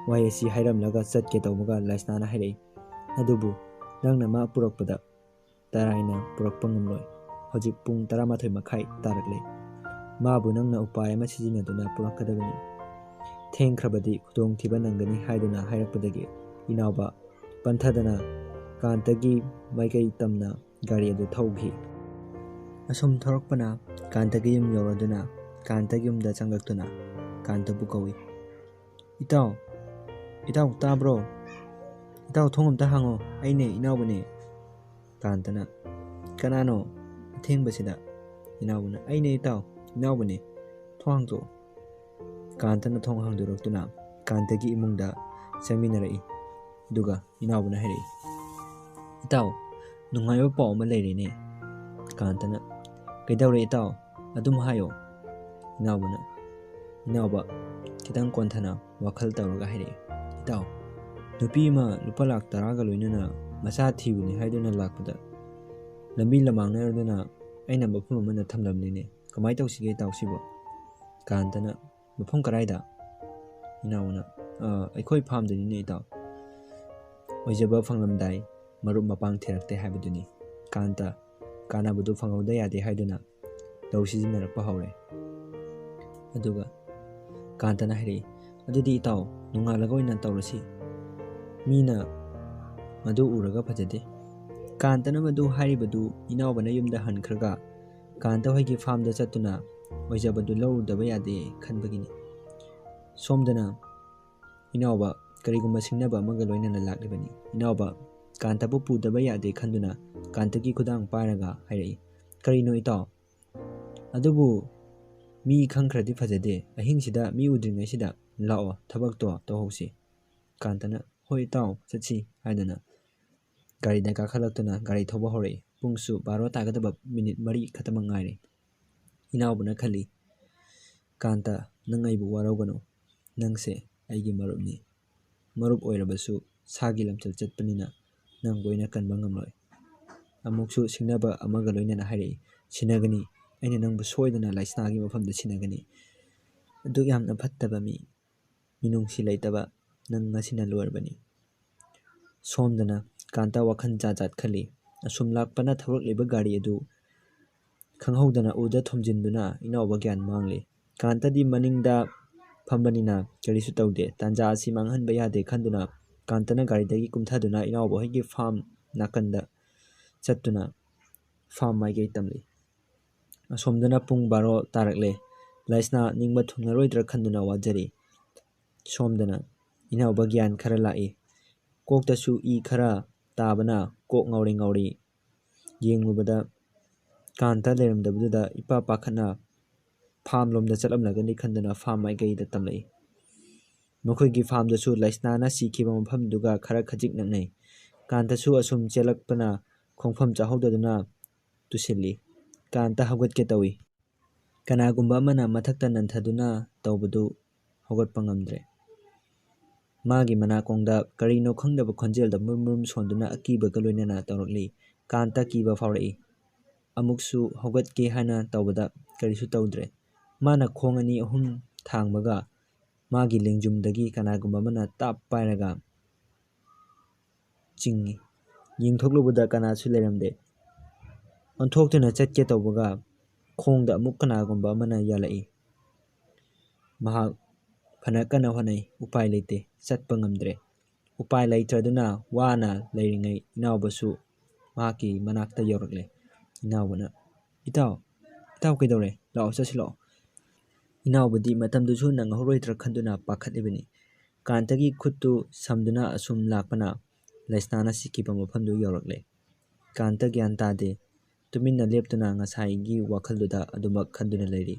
ꯋꯥꯍꯩ ꯑꯁꯤ ꯍꯥꯏꯔꯝꯂꯒ ꯆꯠꯀꯦ ꯇꯧꯕꯒ ꯂꯥꯏꯁꯅꯥꯅ ꯍꯥꯏꯔꯛꯏ, "ꯑꯗꯨꯕꯨ ꯅꯪꯅ ꯃꯥ ꯄꯨꯔꯛꯄꯗ ꯇꯔꯥꯏꯅ ꯄꯨꯔꯛꯄ ꯉꯝꯂꯣꯏ꯫ ꯍꯧꯖꯤꯛ ꯄꯨꯡ 11:30 ꯇꯥꯔꯛꯂꯦ꯫ ꯃꯥꯕꯨ ꯅꯪꯅ ꯎꯄꯥꯏ ꯑꯃ ꯁꯤꯖꯤꯟꯅꯗꯨꯅ ꯄꯨꯔꯛꯀꯗꯕꯅꯤ꯫ ꯊꯦꯡꯈ꯭ꯔꯕꯗꯤ ꯈꯨꯗꯣꯡꯊꯤꯕ ꯅꯪꯒꯅꯤ" ꯍꯥꯏꯗꯨꯅ ꯍꯥꯏꯔꯛꯄꯗꯒꯤ ꯏꯅꯥꯎꯕ ꯄꯟꯊꯗꯅ ꯀꯥꯟꯇꯒꯤ ꯃꯥꯏꯀꯩ ꯇꯝꯅ ꯒꯥꯔꯤ ꯑꯗꯨ ꯊꯧꯈꯤ꯫ ꯑꯁꯨꯝ ꯊꯧꯔꯛꯄꯅ ꯀꯥꯟꯇꯒꯤ ꯌꯨꯝ ꯌꯧꯔꯗꯨꯅ ꯀꯥꯟꯇꯒꯤ ꯌꯨꯝꯗ ꯆꯪꯂꯛꯇꯨꯅ ꯀꯥꯟꯇꯕꯨ ꯀꯧꯏ, "ꯏꯇꯥꯎ, ꯏꯇꯥꯎ ꯇꯥꯕ꯭ꯔꯣ? ꯏꯇꯥꯎ ꯊꯣꯡ ꯑꯝꯇ ꯍꯥꯡꯉꯣ, ꯑꯩꯅꯦ, ꯏꯅꯥꯎꯕꯅꯦ"꯫ ꯀꯥꯟꯇꯅ, "ꯀꯅꯥꯅꯣ ꯑꯊꯦꯡꯕꯁꯤꯗ"꯫ ꯏꯅꯥꯎꯕꯅ, "ꯑꯩꯅꯦ ꯏꯇꯥꯎ, ꯏꯅꯥꯎꯕꯅꯦ, ꯊꯣꯡ ꯍꯥꯡꯇꯣꯛꯑꯣ"꯫ ꯀꯥꯟꯇꯅ ꯊꯣꯡ ꯍꯥꯡꯗꯣꯔꯛꯇꯨꯅ ꯀꯥꯟꯇꯒꯤ ꯏꯃꯨꯡꯗ ꯆꯪꯃꯤꯟꯅꯔꯛꯏ꯫ ꯑꯗꯨꯒ ꯏꯅꯥꯎꯕꯅ ꯍꯥꯏꯔꯛꯏ, "ꯏꯇꯥꯎ, ꯅꯨꯡꯉꯥꯏꯕ ꯄꯥꯎ ꯑꯃ ꯂꯩꯔꯦꯅꯦ"꯫ ꯀꯥꯟꯇꯅ, "ꯀꯩꯗꯧꯔꯦ ꯏꯇꯥꯎ? ꯑꯗꯨꯝ ꯍꯥꯏꯌꯣ"꯫ ꯏꯅꯥꯎꯕ ꯈꯤꯇꯪ ꯀꯣꯟꯊꯅ ꯋꯥꯈꯜ ꯇꯧꯔꯒ ꯍꯥꯏꯔꯛꯏ, "ꯏꯇꯥꯎ, ꯅꯨꯄꯤ ꯑꯃ ꯂꯨꯄꯥ ꯂꯥꯛ 10ꯒ ꯂꯣꯏꯅꯅ ꯃꯆꯥ ꯊꯤꯕꯅꯤ ꯍꯥꯏꯗꯨꯅ ꯂꯥꯛꯄꯗ ꯂꯝꯕꯤ ꯂꯝꯃꯥꯡꯅꯔꯗꯨꯅ ꯑꯩꯅ ꯃꯐꯝ ꯑꯃꯗ ꯊꯝꯂꯝꯂꯤꯅꯦ꯫ ꯀꯃꯥꯏ ꯇꯧꯁꯤꯒꯦ ꯏꯇꯥꯎ ꯁꯤꯕꯣ"꯫ ꯀꯥꯟꯇꯅ, "ꯃꯐꯝ ꯀꯔꯥꯏꯗ"꯫ ꯏꯅꯥꯎꯕꯅ, "ꯑꯩꯈꯣꯏ ꯐꯥꯝꯗꯅꯤꯅꯦ ꯏꯇꯥꯎ꯫ ꯑꯣꯏꯖꯕ ꯐꯪꯂꯝꯗꯥꯏ ꯃꯔꯨꯞ ꯃꯄꯥꯡ ꯊꯤꯔꯛꯇꯦ ꯍꯥꯏꯕꯗꯨꯅꯤ"꯫ ꯀꯥꯟꯇ ꯀꯥꯟꯅꯕꯗꯨ ꯐꯪꯍꯧꯗ ꯌꯥꯗꯦ ꯍꯥꯏꯗꯨꯅ ꯂꯧ ꯁꯤꯖꯤꯟꯅꯔꯛꯄ ꯍꯧꯔꯦ꯫ ꯑꯗꯨꯒ ꯀꯥꯟꯇꯅ ꯍꯥꯏꯔꯛꯏ, "ꯑꯗꯨꯗꯤ ꯏꯇꯥꯎ ꯅꯣꯡꯉꯥꯜꯂꯒ ꯑꯣꯏꯅ ꯇꯧꯔꯁꯤ꯫ ꯃꯤꯅ ꯃꯗꯨ ꯎꯔꯒ ꯐꯖꯗꯦ"꯫ ꯀꯥꯟꯇꯅ ꯃꯗꯨ ꯍꯥꯏꯔꯤꯕꯗꯨ ꯏꯅꯥꯎꯕꯅ ꯌꯨꯝꯗ ꯍꯟꯈ꯭ꯔꯒ ꯀꯥꯟꯇ ꯍꯣꯏꯒꯤ ꯐꯥꯝꯗ ꯆꯠꯇꯨꯅ ꯑꯣꯏꯖꯕꯗꯨ ꯂꯧꯔꯨꯗꯕ ꯌꯥꯗꯦ ꯈꯟꯕꯒꯤꯅꯤ꯫ ꯁꯣꯝꯗꯅ ꯏꯅꯥꯎꯕ ꯀꯔꯤꯒꯨꯝꯕ ꯁꯤꯡꯅꯕ ꯑꯃꯒ ꯂꯣꯏꯅꯅ ꯂꯥꯛꯂꯤꯕꯅꯤ꯫ ꯏꯅꯥꯎꯕ ꯀꯥꯟꯇꯕꯨ ꯄꯨꯗꯕ ꯌꯥꯗꯦ ꯈꯟꯗꯨꯅ ꯀꯥꯟꯇꯒꯤ ꯈꯨꯗꯥꯡ ꯄꯥꯏꯔꯒ ꯍꯥꯏꯔꯛꯏ, "ꯀꯔꯤꯅꯣ ꯏꯇꯥꯎ? ꯑꯗꯨꯕꯨ ꯃꯤ ꯈꯪꯈ꯭ꯔꯗꯤ ꯐꯖꯗꯦ꯫ ꯑꯍꯤꯡꯁꯤꯗ ꯃꯤ ꯎꯗ꯭ꯔꯤꯉꯩꯁꯤꯗ ꯂꯥꯛꯑꯣ, ꯊꯕꯛꯇꯣ ꯇꯧꯍꯧꯁꯤ"꯫ ꯀꯥꯟꯇꯅ, "ꯍꯣꯏ ꯏꯇꯥꯎ, ꯆꯠꯁꯤ" ꯍꯥꯏꯗꯨꯅ ꯒꯥꯔꯤꯗ ꯀꯥꯈꯠꯂꯛꯇꯨꯅ ꯒꯥꯔꯤ ꯊꯧꯕ ꯍꯧꯔꯛꯏ꯫ ꯄꯨꯡꯁꯨ 12 ꯇꯥꯒꯗꯕ ꯃꯤꯅꯤꯠ 4 ꯈꯛꯇꯃꯛ ꯉꯥꯏꯔꯦ꯫ ꯏꯅꯥꯎꯕꯅ ꯈꯜꯂꯤ, "ꯀꯥꯟꯇ, ꯅꯪ ꯑꯩꯕꯨ ꯋꯥꯔꯧꯒꯅꯨ꯫ ꯅꯪꯁꯦ ꯑꯩꯒꯤ ꯃꯔꯨꯞꯅꯤ꯫ ꯃꯔꯨꯞ ꯑꯣꯏꯔꯕꯁꯨ ꯁꯥꯒꯤ ꯂꯝꯆꯠ ꯆꯠꯄꯅꯤꯅ ꯅꯪ ꯂꯣꯏꯅ ꯀꯟꯕ ꯉꯝꯂꯣꯏ"꯫ ꯑꯃꯨꯛꯁꯨ ꯁꯤꯡꯅꯕ ꯑꯃꯒ ꯂꯣꯏꯅꯅ ꯍꯥꯏꯔꯛꯏ, "ꯁꯤꯟꯅꯒꯅꯤ, ꯑꯩꯅ ꯅꯪꯕꯨ ꯁꯣꯏꯗꯅ ꯂꯥꯏꯁꯅꯥꯒꯤ ꯃꯐꯝꯗ ꯁꯤꯟꯅꯒꯅꯤ꯫ ꯑꯗꯨꯛ ꯌꯥꯝꯅ ꯐꯠꯇꯕ ꯃꯤꯅꯨꯡꯁꯤ ꯂꯩꯇꯕ ꯅꯪ ꯉꯁꯤꯅ ꯂꯣꯏꯔꯕꯅꯤ"꯫ ꯁꯣꯝꯗꯅ ꯀꯥꯟꯇ ꯋꯥꯈꯜ ꯖꯥꯠ ꯖꯥꯠ ꯈꯜꯂꯤ꯫ ꯑꯁꯨꯝ ꯂꯥꯛꯄꯅ ꯊꯧꯔꯛꯂꯤꯕ ꯒꯥꯔꯤ ꯑꯗꯨ ꯈꯪꯍꯧꯗꯅ ꯎꯗ ꯊꯣꯝꯖꯤꯟꯗꯨꯅ ꯏꯅꯥꯎꯕ ꯒ꯭ꯌꯥꯟ ꯃꯥꯡꯂꯤ꯫ ꯀꯥꯟꯇꯗꯤ ꯃꯅꯤꯡꯗ ꯐꯝꯕꯅꯤꯅ ꯀꯔꯤꯁꯨ ꯇꯧꯗꯦ꯫ ꯇꯥꯟꯖꯥ ꯑꯁꯤ ꯃꯥꯡꯍꯟꯕ ꯌꯥꯗꯦ ꯈꯟꯗꯨꯅ ꯀꯥꯟꯇꯅ ꯒꯥꯔꯤꯗꯒꯤ ꯀꯨꯝꯊꯗꯨꯅ ꯏꯅꯥꯎꯕ ꯍꯣꯏꯒꯤ ꯐꯥꯝ ꯅꯥꯀꯟꯗ ꯆꯠꯇꯨꯅ ꯐꯥꯝ ꯃꯥꯏꯀꯩ ꯇꯝꯂꯤ꯫ ꯑꯁꯣꯝꯗꯅ ꯄꯨꯡ 12 ꯇꯥꯔꯛꯂꯦ꯫ ꯂꯥꯏꯁꯅꯥ ꯅꯤꯡꯕ ꯊꯨꯡꯂꯔꯣꯏꯗ꯭ꯔꯥ ꯈꯟꯗꯨꯅ ꯋꯥꯖꯔꯤ꯫ ꯁꯣꯝꯗꯅ ꯏꯅꯥꯎꯕ ꯒ꯭ꯌꯥꯟ ꯈꯔ ꯂꯥꯛꯏ꯫ ꯀꯣꯛꯇꯁꯨ ꯏ ꯈꯔ ꯇꯥꯕꯅ ꯀꯣꯛ ꯉꯥꯎꯔꯤ ꯌꯦꯡꯂꯨꯕꯗ ꯀꯥꯟꯇ ꯂꯩꯔꯝꯗꯕꯗꯨꯗ ꯏꯄꯥ ꯄꯥꯈꯠꯅ ꯐꯥꯝ ꯂꯣꯝꯗ ꯆꯠꯂꯝꯂꯒꯅꯤ ꯈꯟꯗꯨꯅ ꯐꯥꯝ ꯃꯥꯏꯀꯩꯗ ꯇꯝꯂꯛꯏ꯫ ꯃꯈꯣꯏꯒꯤ ꯐꯥꯝꯗꯨꯁꯨ ꯂꯥꯏꯁꯅꯥꯅ ꯁꯤꯈꯤꯕ ꯃꯐꯝꯗꯨꯒ ꯈꯔ ꯈꯖꯤꯛ ꯅꯛꯅꯩ꯫ ꯀꯥꯟꯇꯁꯨ ꯑꯁꯨꯝ ꯆꯦꯜꯂꯛꯄꯅ ꯈꯣꯡꯐꯝ ꯆꯥꯍꯧꯗꯗꯨꯅ ꯇꯨꯁꯤꯜꯂꯤ꯫ ꯀꯥꯟꯇ ꯍꯧꯒꯠꯀꯦ ꯇꯧꯏ꯫ ꯀꯅꯥꯒꯨꯝꯕ ꯑꯃꯅ ꯃꯊꯛꯇ ꯅꯟꯊꯗꯨꯅ ꯇꯧꯕꯗꯨ ꯍꯧꯒꯠꯄ ꯉꯝꯗ꯭ꯔꯦ꯫ ꯃꯥꯒꯤ ꯃꯅꯥꯀꯣꯡꯗ ꯀꯔꯤꯅꯣ ꯈꯪꯗꯕ ꯈꯣꯟꯖꯦꯜꯗ ꯃꯨꯔꯨꯝ ꯃꯨꯔꯨꯝ ꯁꯣꯟꯗꯨꯅ ꯑꯀꯤꯕꯒ ꯂꯣꯏꯅꯅ ꯇꯧꯔꯛꯂꯤ꯫ ꯀꯥꯟꯇ ꯀꯤꯕ ꯐꯥꯎꯔꯛꯏ꯫ ꯑꯃꯨꯛꯁꯨ ꯍꯧꯒꯠꯀꯦ ꯍꯥꯏꯅ ꯇꯧꯕꯗ ꯀꯔꯤꯁꯨ ꯇꯧꯗ꯭ꯔꯦ꯫ ꯃꯥꯅ ꯈꯣꯡ 2-3 ꯊꯥꯡꯕꯒ ꯃꯥꯒꯤ ꯂꯦꯡꯖꯨꯝꯗꯒꯤ ꯀꯅꯥꯒꯨꯝꯕ ꯑꯃꯅ ꯇꯥꯞ ꯄꯥꯏꯔꯒ ꯆꯤꯡꯏ꯫ ꯌꯦꯡꯊꯣꯛꯂꯨꯕꯗ ꯀꯅꯥꯁꯨ ꯂꯩꯔꯝꯗꯦ꯫ ꯑꯣꯟꯊꯣꯛꯇꯨꯅ ꯆꯠꯀꯦ ꯇꯧꯕꯒ ꯈꯣꯡꯗ ꯑꯃꯨꯛ ꯀꯅꯥꯒꯨꯝꯕ ꯑꯃꯅ ꯌꯥꯜꯂꯛꯏ꯫ ꯃꯍꯥꯛ ꯐꯅ ꯀꯟꯅ ꯍꯣꯠꯅꯩ, ꯎꯄꯥꯏ ꯂꯩꯇꯦ, ꯆꯠꯄ ꯉꯝꯗ꯭ꯔꯦ꯫ ꯎꯄꯥꯏ ꯂꯩꯇ꯭ꯔꯗꯨꯅ ꯋꯥꯅ ꯂꯩꯔꯤꯉꯩ ꯏꯅꯥꯎꯕꯁꯨ ꯃꯍꯥꯛꯀꯤ ꯃꯅꯥꯛꯇ ꯌꯧꯔꯛꯂꯦ꯫ ꯏꯅꯥꯎꯕꯅ, "ꯏꯇꯥꯎ, ꯏꯇꯥꯎ ꯀꯩꯗꯧꯔꯦ? ꯂꯥꯛꯑꯣ, ꯆꯠꯁꯤ ꯂꯥꯛꯑꯣ". ꯏꯅꯥꯎꯕꯗꯤ ꯃꯇꯝꯗꯨꯁꯨ ꯅꯪꯍꯧꯔꯣꯏꯗ꯭ꯔꯥ ꯈꯟꯗꯨꯅ ꯄꯥꯈꯠꯂꯤꯕꯅꯤ꯫ ꯀꯥꯟꯇꯒꯤ ꯈꯨꯠꯇꯨ ꯁꯝꯗꯨꯅ ꯑꯁꯨꯝ ꯂꯥꯛꯄꯅ ꯂꯥꯏꯁꯅꯥꯅ ꯁꯤꯈꯤꯕ ꯃꯐꯝꯗꯨ ꯌꯧꯔꯛꯂꯦ꯫ ꯀꯥꯟꯇ ꯒ꯭ꯌꯥꯟ ꯇꯥꯗꯦ, ꯇꯨꯃꯤꯟꯅ ꯂꯦꯞꯇꯨꯅ ꯉꯁꯥꯏꯒꯤ ꯋꯥꯈꯜꯗꯨꯗ ꯑꯗꯨꯃꯛ ꯈꯟꯗꯨꯅ ꯂꯩꯔꯤ꯫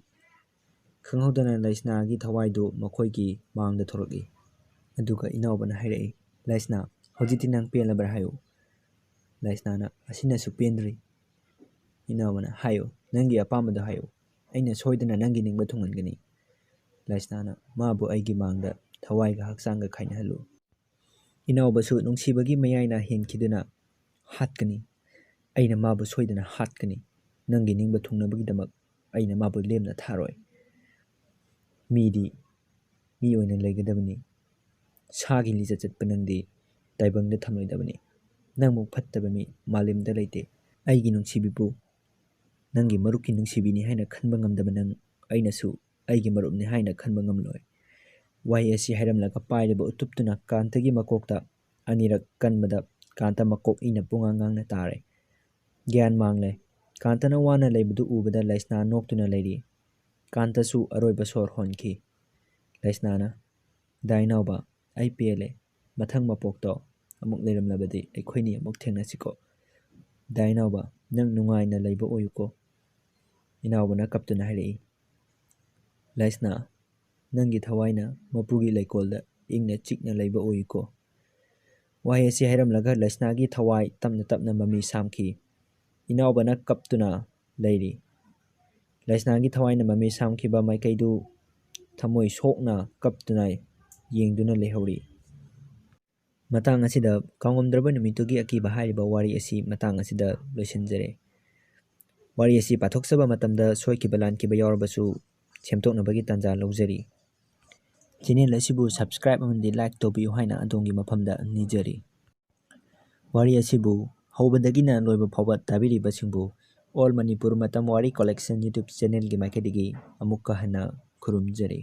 ꯈꯪꯍꯧꯗꯅ ꯂꯥꯏꯁꯅꯥꯒꯤ ꯊꯋꯥꯏꯗꯨ ꯃꯈꯣꯏꯒꯤ ꯃꯥꯡꯗ ꯊꯣꯔꯛꯂꯤ꯫ ꯑꯗꯨꯒ ꯏꯅꯥꯎꯕꯅ ꯍꯥꯏꯔꯛꯏ, "ꯂꯥꯏꯁꯅꯥ, ꯍꯧꯖꯤꯛꯇꯤ ꯅꯪ ꯄꯦꯜꯂꯕ꯭ꯔꯥ ꯍꯥꯏꯌꯨ"꯫ ꯂꯥꯏꯁꯅꯥꯅ, "ꯑꯁꯤꯅꯁꯨ ꯄꯦꯟꯗ꯭ꯔꯤ"꯫ ꯏꯅꯥꯎꯕꯅ, "ꯍꯥꯏꯌꯨ, ꯅꯪꯒꯤ ꯑꯄꯥꯝꯕꯗꯨ ꯍꯥꯏꯌꯨ, ꯑꯩꯅ ꯁꯣꯏꯗꯅ ꯅꯪꯒꯤ ꯅꯤꯡꯕ ꯊꯨꯡꯍꯟꯒꯅꯤ"꯫ ꯂꯥꯏꯁꯅꯥꯅ, "ꯃꯥꯕꯨ ꯑꯩꯒꯤ ꯃꯥꯡꯗ ꯊꯋꯥꯏꯒ ꯍꯛꯆꯥꯡꯒ ꯈꯥꯏꯅꯍꯜꯂꯨ". ꯏꯅꯥꯎꯕꯁꯨ ꯅꯨꯡꯁꯤꯕꯒꯤ ꯃꯌꯥꯏꯅ ꯍꯦꯟꯈꯤꯗꯨꯅ, "ꯍꯥꯠꯀꯅꯤ, ꯑꯩꯅ ꯃꯥꯕꯨ ꯁꯣꯏꯗꯅ ꯍꯥꯠꯀꯅꯤ꯫ ꯅꯪꯒꯤ ꯅꯤꯡꯕ ꯊꯨꯡꯅꯕꯒꯤꯗꯃꯛ ꯑꯩꯅ ꯃꯥꯕꯨ ꯂꯦꯝꯅ ꯊꯥꯔꯣꯏ꯫ ꯃꯤꯗꯤ ꯃꯤ ꯑꯣꯏꯅ ꯂꯩꯒꯗꯕꯅꯤ꯫ ꯁꯥꯒꯤ ꯂꯤꯆꯠ ꯆꯠꯄ ꯅꯪꯗꯤ ꯇꯥꯏꯕꯪꯗ ꯊꯝꯂꯣꯏꯗꯕꯅꯤ꯫ ꯅꯪꯃꯨꯛ ꯐꯠꯇꯕ ꯃꯤ ꯃꯥꯂꯦꯝꯗ ꯂꯩꯇꯦ꯫ ꯑꯩꯒꯤ ꯅꯨꯡꯁꯤꯕꯤꯕꯨ ꯅꯪꯒꯤ ꯃꯔꯨꯞꯀꯤ ꯅꯨꯡꯁꯤꯕꯤꯅꯤ ꯍꯥꯏꯅ ꯈꯟꯕ ꯉꯝꯗꯕ ꯅꯪ ꯑꯩꯅꯁꯨ ꯑꯩꯒꯤ ꯃꯔꯨꯞꯅꯤ ꯍꯥꯏꯅ ꯈꯟꯕ ꯉꯝꯂꯣꯏ꯫ ꯋꯥꯍꯩ ꯑꯁꯤ ꯍꯥꯏꯔꯝꯂꯒ ꯄꯥꯏꯔꯤꯕ ꯎꯇꯨꯞꯇꯨꯅ ꯀꯥꯟꯇꯒꯤ ꯃꯀꯣꯛꯇ ꯑꯅꯤꯔꯛ ꯀꯟꯕꯗ ꯀꯥꯟꯇ ꯃꯀꯣꯛ ꯏꯅ ꯄꯨꯡꯉꯥꯡ-ꯉꯥꯡꯅ ꯇꯥꯔꯦ꯫ ꯒ꯭ꯌꯥꯟ ꯃꯥꯡꯂꯦ꯫ ꯀꯥꯟꯇꯅ ꯋꯥꯅ ꯂꯩꯕꯗꯨ ꯎꯕꯗ ꯂꯩꯁꯅꯥ ꯅꯣꯛꯇꯨꯅ ꯂꯩꯔꯤ꯫ ꯀꯥꯟꯇꯁꯨ ꯑꯔꯣꯏꯕ ꯁꯣꯔ ꯍꯣꯟꯈꯤ꯫ ꯂꯩꯁꯅꯥꯅ "ꯗꯥꯏꯅꯥꯎꯕ, ꯑꯩ ꯄꯦꯜꯂꯦ꯫ ꯃꯊꯪ ꯃꯄꯣꯛꯇ ꯑꯃꯨꯛ ꯂꯩꯔꯝꯂꯕꯗꯤ ꯑꯩꯈꯣꯏꯅꯤ ꯑꯃꯨꯛ ꯊꯦꯡꯅꯁꯤꯀꯣ꯫ ꯗꯥꯏꯅꯥꯎꯕ, ꯅꯪ ꯅꯨꯡꯉꯥꯏꯅ ꯂꯩꯕ ꯑꯣꯏꯌꯨꯀꯣ", ꯏꯅꯥꯎꯕꯅ ꯀꯞꯇꯨꯅ ꯍꯥꯏꯔꯛꯏ꯫ ꯂꯩꯁꯅꯥ, ꯅꯪꯒꯤ ꯊꯋꯥꯏꯅ ꯃꯄꯨꯒꯤ ꯂꯩꯀꯣꯜꯗ ꯏꯪꯅ ꯆꯤꯛꯅ ꯂꯩꯕ ꯑꯣꯏꯌꯨꯀꯣ꯫ ꯋꯥꯍꯩ ꯑꯁꯤ ꯍꯥꯏꯔꯝꯂꯒ ꯂꯩꯁꯅꯥꯒꯤ ꯊꯋꯥꯏ ꯇꯞꯅ ꯇꯞꯅ ꯃꯃꯤ ꯁꯥꯝꯈꯤ꯫ ꯏꯅꯥꯎꯕꯅ ꯀꯞꯇꯨꯅ ꯂꯩꯔꯤ꯫ ꯂꯩꯁꯅꯥꯒꯤ ꯊꯋꯥꯏꯅ ꯃꯃꯤ ꯁꯥꯝꯈꯤꯕ ꯃꯥꯏꯀꯩꯗꯨ ꯊꯃꯣꯏ ꯁꯣꯛꯅ ꯀꯞꯇꯨꯅ ꯌꯦꯡꯗꯨꯅ ꯂꯩꯍꯧꯔꯤ꯫ ꯃꯇꯥꯡ ꯑꯁꯤꯗ ꯀꯥꯎꯉꯝꯗ꯭ꯔꯕ ꯅꯨꯃꯤꯠꯇꯨꯒꯤ ꯑꯀꯤꯕ ꯍꯥꯏꯔꯤꯕ ꯋꯥꯔꯤ ꯑꯁꯤ ꯃꯇꯥꯡ ꯑꯁꯤꯗ ꯂꯣꯏꯁꯤꯟꯖꯔꯦ꯫ ꯋꯥꯔꯤ ꯑꯁꯤ ꯄꯥꯊꯣꯛꯆꯕ ꯃꯇꯝꯗ ꯁꯣꯏꯈꯤꯕ ꯂꯥꯟꯈꯤꯕ ꯌꯥꯎꯔꯕꯁꯨ ꯁꯦꯝꯗꯣꯛꯅꯕꯒꯤ ꯇꯥꯟꯖꯥ ꯂꯧꯖꯔꯤ꯫ ꯆꯦꯅꯦꯜ ꯑꯁꯤꯕꯨ ꯁꯕꯁꯀ꯭ꯔꯥꯏꯕ ꯑꯃꯗꯤ ꯂꯥꯏꯛ ꯇꯧꯕꯤꯌꯨ ꯍꯥꯏꯅ ꯑꯗꯣꯝꯒꯤ ꯃꯐꯝꯗ ꯅꯤꯖꯔꯤ꯫ ꯋꯥꯔꯤ ꯑꯁꯤꯕꯨ ꯍꯧꯕꯗꯒꯤꯅ ꯂꯣꯏꯕ ꯐꯥꯎꯕ ꯇꯥꯕꯤꯔꯤꯕꯁꯤꯡꯕꯨ ꯑꯣꯜ ꯃꯅꯤꯄꯨꯔ ꯃꯇꯝ ꯋꯥꯔꯤ ꯀꯣꯂꯦꯛꯁꯟ ꯌꯨꯇ꯭ꯌꯨꯕ ꯆꯦꯅꯦꯜꯒꯤ ꯃꯥꯏꯀꯩꯗꯒꯤ ꯑꯃꯨꯛꯀ ꯍꯟꯅ ꯈꯨꯔꯨꯝꯖꯔꯤ꯫